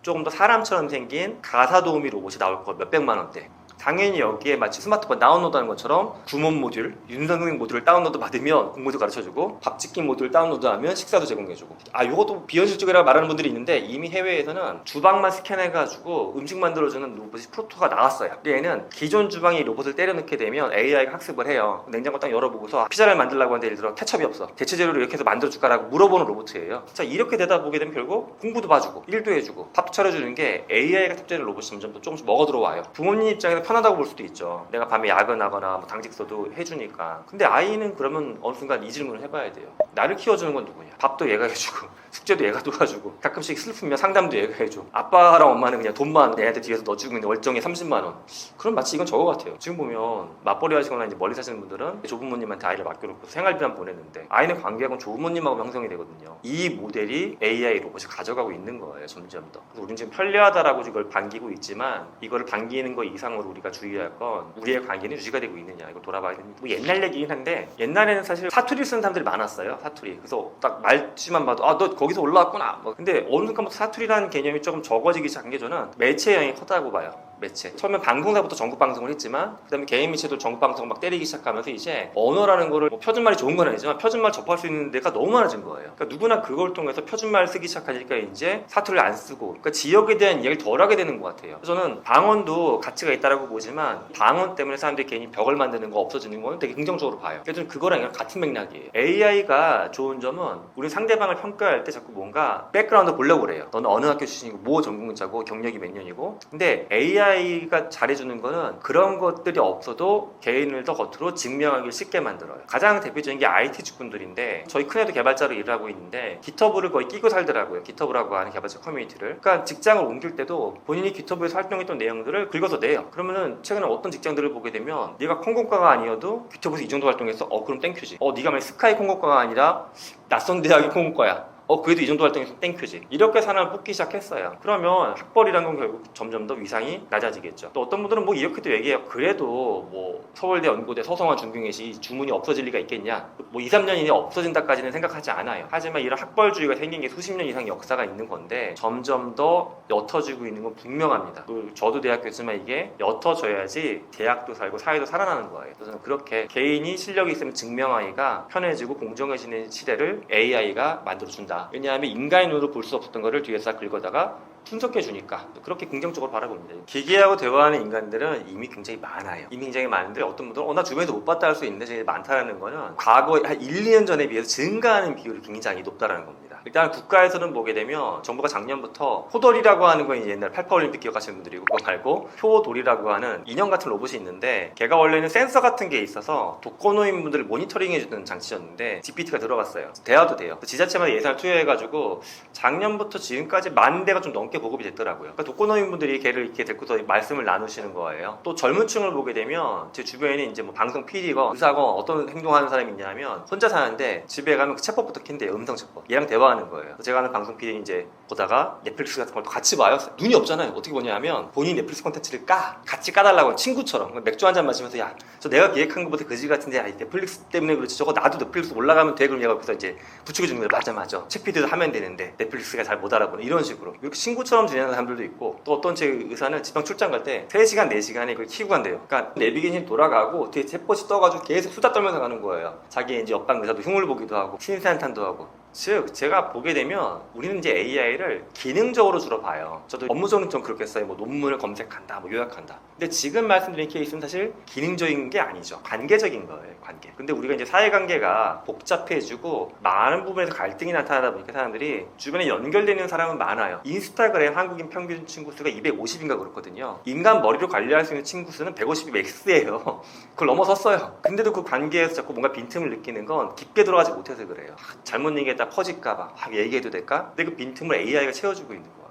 조금 더 사람처럼 생긴 가사도우미 로봇이 나올 거 몇백만 원대. 당연히 여기에 마치 스마트폰 다운로드하는 것처럼 구몬 모듈, 윤선생 모듈을 다운로드 받으면 공부도 가르쳐주고 밥 짓기 모듈 다운로드하면 식사도 제공해주고 이것도 비현실적이라고 말하는 분들이 있는데 이미 해외에서는 주방만 스캔해가지고 음식 만들어주는 로봇이 프로토가 나왔어요. 얘는 기존 주방에 로봇을 때려넣게 되면 AI가 학습을 해요. 냉장고 딱 열어보고서 피자를 만들려고 하는데 예를 들어 케첩이 없어. 대체 재료를 이렇게 해서 만들어줄까라고 물어보는 로봇이에요. 자 이렇게 되다 보게 되면 결국 공부도 봐주고 일도 해주고 밥도 차려주는 게 AI가 탑재된 로봇이 점점 더 조금씩 먹어 들어와요. 부모님 입장에서 편하다고 볼 수도 있죠. 내가 밤에 야근하거나 뭐 당직서도 해주니까. 근데 아이는 그러면 어느 순간 이 질문을 해봐야 돼요. 나를 키워주는 건 누구냐? 밥도 얘가 해주고 숙제도 얘가 도와주고 가끔씩 슬프면 상담도 얘가 해줘. 아빠랑 엄마는 그냥 돈만 애한테 뒤에서 넣어주고 있는 월정에 30만 원. 그럼 마치 이건 저거 같아요. 지금 보면 맞벌이 하시거나 이제 멀리 사시는 분들은 조부모님한테 아이를 맡겨놓고 생활비만 보내는데 아이는 관계하고는 조부모님하고 형성이 되거든요. 이 모델이 AI 로봇이 가져가고 있는 거예요. 점점 더. 그래서 우리는 지금 편리하다라고 이걸 반기고 있지만 이거를 반기는 거 이상으로 우리가 주의할 건 우리의 관계는 유지가 되고 있느냐 이거 돌아봐야 됩니다. 뭐 옛날 얘기긴 한데 옛날에는 사실 사투리 쓰는 사람들이 많았어요. 사투리. 그래서 딱 말투만 봐도 너 거기서 올라왔구나. 근데 어느 순간부터 사투리라는 개념이 조금 적어지기 시작한 게 저는 매체 영향이 컸다고 봐요. 매체. 처음에 방송사부터 전국 방송을 했지만 그다음에 개인 매체도 전국 방송 막 때리기 시작하면서 이제 언어라는 거를 뭐 표준말이 좋은 건 아니지만 표준말 접할 수 있는 데가 너무 많아진 거예요. 그러니까 누구나 그걸 통해서 표준말 쓰기 시작하니까 이제 사투리를 안 쓰고 그러니까 지역에 대한 이야기를 덜 하게 되는 것 같아요. 그래서 저는 방언도 가치가 있다라고 보지만 방언 때문에 사람들이 괜히 벽을 만드는 거 없어지는 건 되게 긍정적으로 봐요. 그래서 저는 그거랑 같은 맥락이에요. AI가 좋은 점은 우리 상대방을 평가할 때 자꾸 뭔가 백그라운드 보려고 그래요. 너는 어느 학교 출신이고 뭐 전공자고 경력이 몇 년이고 근데 AI가 잘해주는 거는 그런 것들이 없어도 개인을 더 겉으로 증명하기 쉽게 만들어요. 가장 대표적인 게 IT 직군들인데 저희 큰애도 개발자로 일을 하고 있는데 깃허브를 거의 끼고 살더라고요. 깃허브라고 하는 개발자 커뮤니티를. 그러니까 직장을 옮길 때도 본인이 깃허브에서 활동했던 내용들을 긁어서 내요. 그러면은 최근에 어떤 직장들을 보게 되면 네가 콩고과가 아니어도 깃허브에서 이 정도 활동했어? 그럼 땡큐지. 네가 만약 스카이 콩고과가 아니라 낯선 대학의 콩고과야. 그래도 이 정도 활동에서 땡큐지. 이렇게 사람을 뽑기 시작했어요. 그러면 학벌이라는 건 결국 점점 더 위상이 낮아지겠죠. 또 어떤 분들은 뭐 이렇게도 얘기해요. 그래도 뭐 서울대, 연고대, 서성한, 중경외시 주문이 없어질 리가 있겠냐. 뭐 2, 3년 이내 없어진다까지는 생각하지 않아요. 하지만 이런 학벌주의가 생긴 게 수십 년 이상 역사가 있는 건데 점점 더 옅어지고 있는 건 분명합니다. 저도 대학교였지만 이게 옅어져야지 대학도 살고 사회도 살아나는 거예요. 그래서 그렇게 개인이 실력이 있으면 증명하기가 편해지고 공정해지는 시대를 AI가 만들어준다. 왜냐하면 인간의 눈으로 볼 수 없었던 거를 뒤에서 긁어다가 분석해 주니까 그렇게 긍정적으로 바라봅니다. 기계하고 대화하는 인간들은 이미 굉장히 많아요. 이미 굉장히 많은데 어떤 분들은 나 주변에서 못 봤다 할 수 있는데 되게 많다라는 거는 과거 한 1, 2년 전에 비해서 증가하는 비율이 굉장히 높다라는 겁니다. 일단 국가에서는 보게 되면 정부가 작년부터 호돌이라고 하는 건 옛날 88올림픽 기억하시는 분들이고, 그거 말고 효돌이라고 하는 인형 같은 로봇이 있는데, 걔가 원래는 센서 같은 게 있어서 독거노인분들을 모니터링해주는 장치였는데 GPT가 들어갔어요. 대화도 돼요. 지자체마다 예산을 투여해가지고 작년부터 지금까지 10,000대가 좀 넘게 보급이 됐더라고요. 그러니까 독거노인분들이 걔를 이렇게 데리고서 말씀을 나누시는 거예요. 또 젊은 층을 보게 되면 제 주변에는 이제 뭐 방송 PD건 의사건 어떤 행동하는 사람이 있냐면, 혼자 사는데 집에 가면 그 챗봇부터 킨대요. 음성 챗봇. 얘랑 대화하는 거예요. 제가 하는 방송 PD는 이제 보다가 넷플릭스 같은 걸 또 같이 봐요. 눈이 없잖아요. 어떻게 보냐면 본인이 넷플릭스 콘텐츠를 같이 까달라고, 친구처럼 맥주 한잔 마시면서, 야, 저 내가 기획한 것보다 그지 같은데, 야, 넷플릭스 때문에 그렇지, 저거 나도 넷플릭스 올라가면 돼. 그럼 얘가 그래서 이제 부추겨주는 거예요. 맞아 책 PD도 하면 되는데 넷플릭스가 잘 못 알아보는, 이런 식으로 이렇게 친구처럼 지내는 사람들도 있고, 또 어떤 제 의사는 지방 출장 갈 때 3시간 4시간에 그걸 키고 간대요. 그러니까 내비게이션이 돌아가고 뒤에 챗봇이 떠가지고 계속 수다 떨면서 가는 거예요. 자기 이제 옆방 의사도 흉을 보기도 하고 신세한탄도 하고. 즉 제가 보게 되면 우리는 이제 AI를 기능적으로 주로 봐요. 저도 업무적으로는 좀 그렇게 써요. 뭐 논문을 검색한다, 뭐 요약한다. 근데 지금 말씀드린 케이스는 사실 기능적인 게 아니죠. 관계적인 거예요, 관계. 근데 우리가 이제 사회관계가 복잡해지고 많은 부분에서 갈등이 나타나다 보니까 사람들이 주변에 연결되는 사람은 많아요. 인스타그램 한국인 평균 친구 수가 250인가 그렇거든요. 인간 머리로 관리할 수 있는 친구 수는 150이 맥스예요. 그걸 넘어섰어요. 근데도 그 관계에서 자꾸 뭔가 빈틈을 느끼는 건 깊게 들어가지 못해서 그래요. 잘못 얘기했다 퍼질까봐 얘기해도 될까? 근데 그 빈틈을 AI가 채워주고 있는 거예요.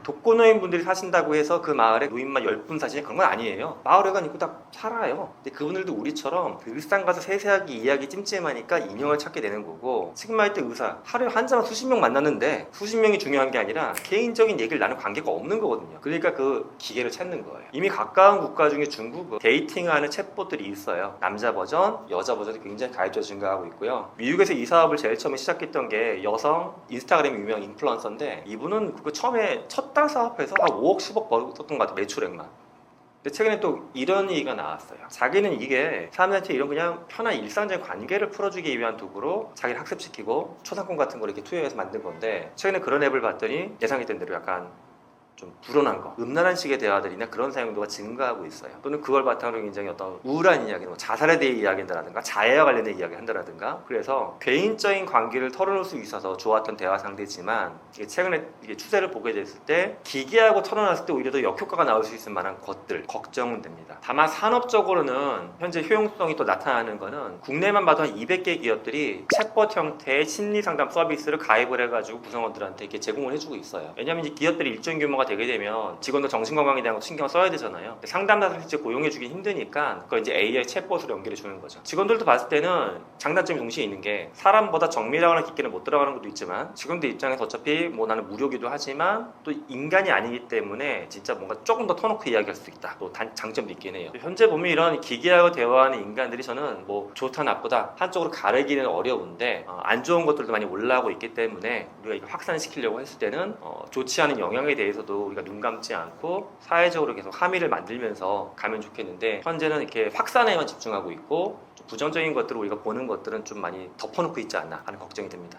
독거노인 분들이 사신다고 해서 그 마을에 노인만 10분 사시냐, 그런 건 아니에요. 마을에 가니까 다 살아요. 근데 그분들도 우리처럼 일상 가서 세세하게 이야기 찜찜하니까 인형을 찾게 되는 거고, 지금 할 때 의사 하루에 환자만 수십 명 만났는데 수십 명이 중요한 게 아니라 개인적인 얘기를 나눌 관계가 없는 거거든요. 그러니까 그 기계를 찾는 거예요. 이미 가까운 국가 중에 중국은 데이팅하는 챗봇들이 있어요. 남자 버전, 여자 버전이 굉장히 가입자 증가하고 있고요. 미국에서 이 사업을 제일 처음에 시작했던 게 여성 인스타그램 유명 인플루언서인데, 이분은 그거 처음에 첫 달 사업해서 한 5억 10억 벌었던 것 같아요. 매출액만. 근데 최근에 또 이런 얘기가 나왔어요. 자기는 이게 사람들한테 이런 그냥 편한 일상적인 관계를 풀어주기 위한 도구로 자기를 학습시키고 초상권 같은 걸 이렇게 투여해서 만든 건데, 최근에 그런 앱을 봤더니 예상했던 대로 약간 좀 불온한 거, 음란한 식의 대화들이나 그런 사용도가 증가하고 있어요. 또는 그걸 바탕으로 굉장히 어떤 우울한 이야기, 뭐 자살에 대해 이야기한다라든가 자해와 관련된 이야기를 한다라든가. 그래서 개인적인 관계를 털어놓을 수 있어서 좋았던 대화 상대지만, 이게 최근에 이게 추세를 보게 됐을 때 기계하고 털어놨을 때 오히려 더 역효과가 나올 수 있을 만한 것들 걱정은 됩니다. 다만 산업적으로는 현재 효용성이 또 나타나는 거는, 국내만 봐도 한 200개 기업들이 챗봇 형태의 심리상담 서비스를 가입을 해가지고 구성원들한테 이렇게 제공을 해주고 있어요. 왜냐하면 이제 기업들이 일정 규모가 되게 되면 직원들 정신건강에 대한 거 신경 써야 되잖아요. 상담사를 실제 고용해주기 힘드니까 그걸 이제 AI 챗봇으로 연결해 주는 거죠. 직원들도 봤을 때는 장단점이 동시에 있는 게, 사람보다 정밀하거나 깊게는 못 들어가는 것도 있지만 직원들 입장에서 어차피 뭐 나는 무료기도 하지만 또 인간이 아니기 때문에 진짜 뭔가 조금 더 터놓고 이야기할 수 있다. 또 장점도 있긴 해요. 현재 보면 이런 기계하고 대화하는 인간들이 저는 뭐 좋다 나쁘다 한쪽으로 가르기는 어려운데, 안 좋은 것들도 많이 올라오고 있기 때문에 우리가 이걸 확산시키려고 했을 때는 좋지 않은 영향에 대해서도 우리가 눈 감지 않고 사회적으로 계속 함의를 만들면서 가면 좋겠는데, 현재는 이렇게 확산에만 집중하고 있고 부정적인 것들을 우리가 보는 것들은 좀 많이 덮어놓고 있지 않나 하는 걱정이 듭니다.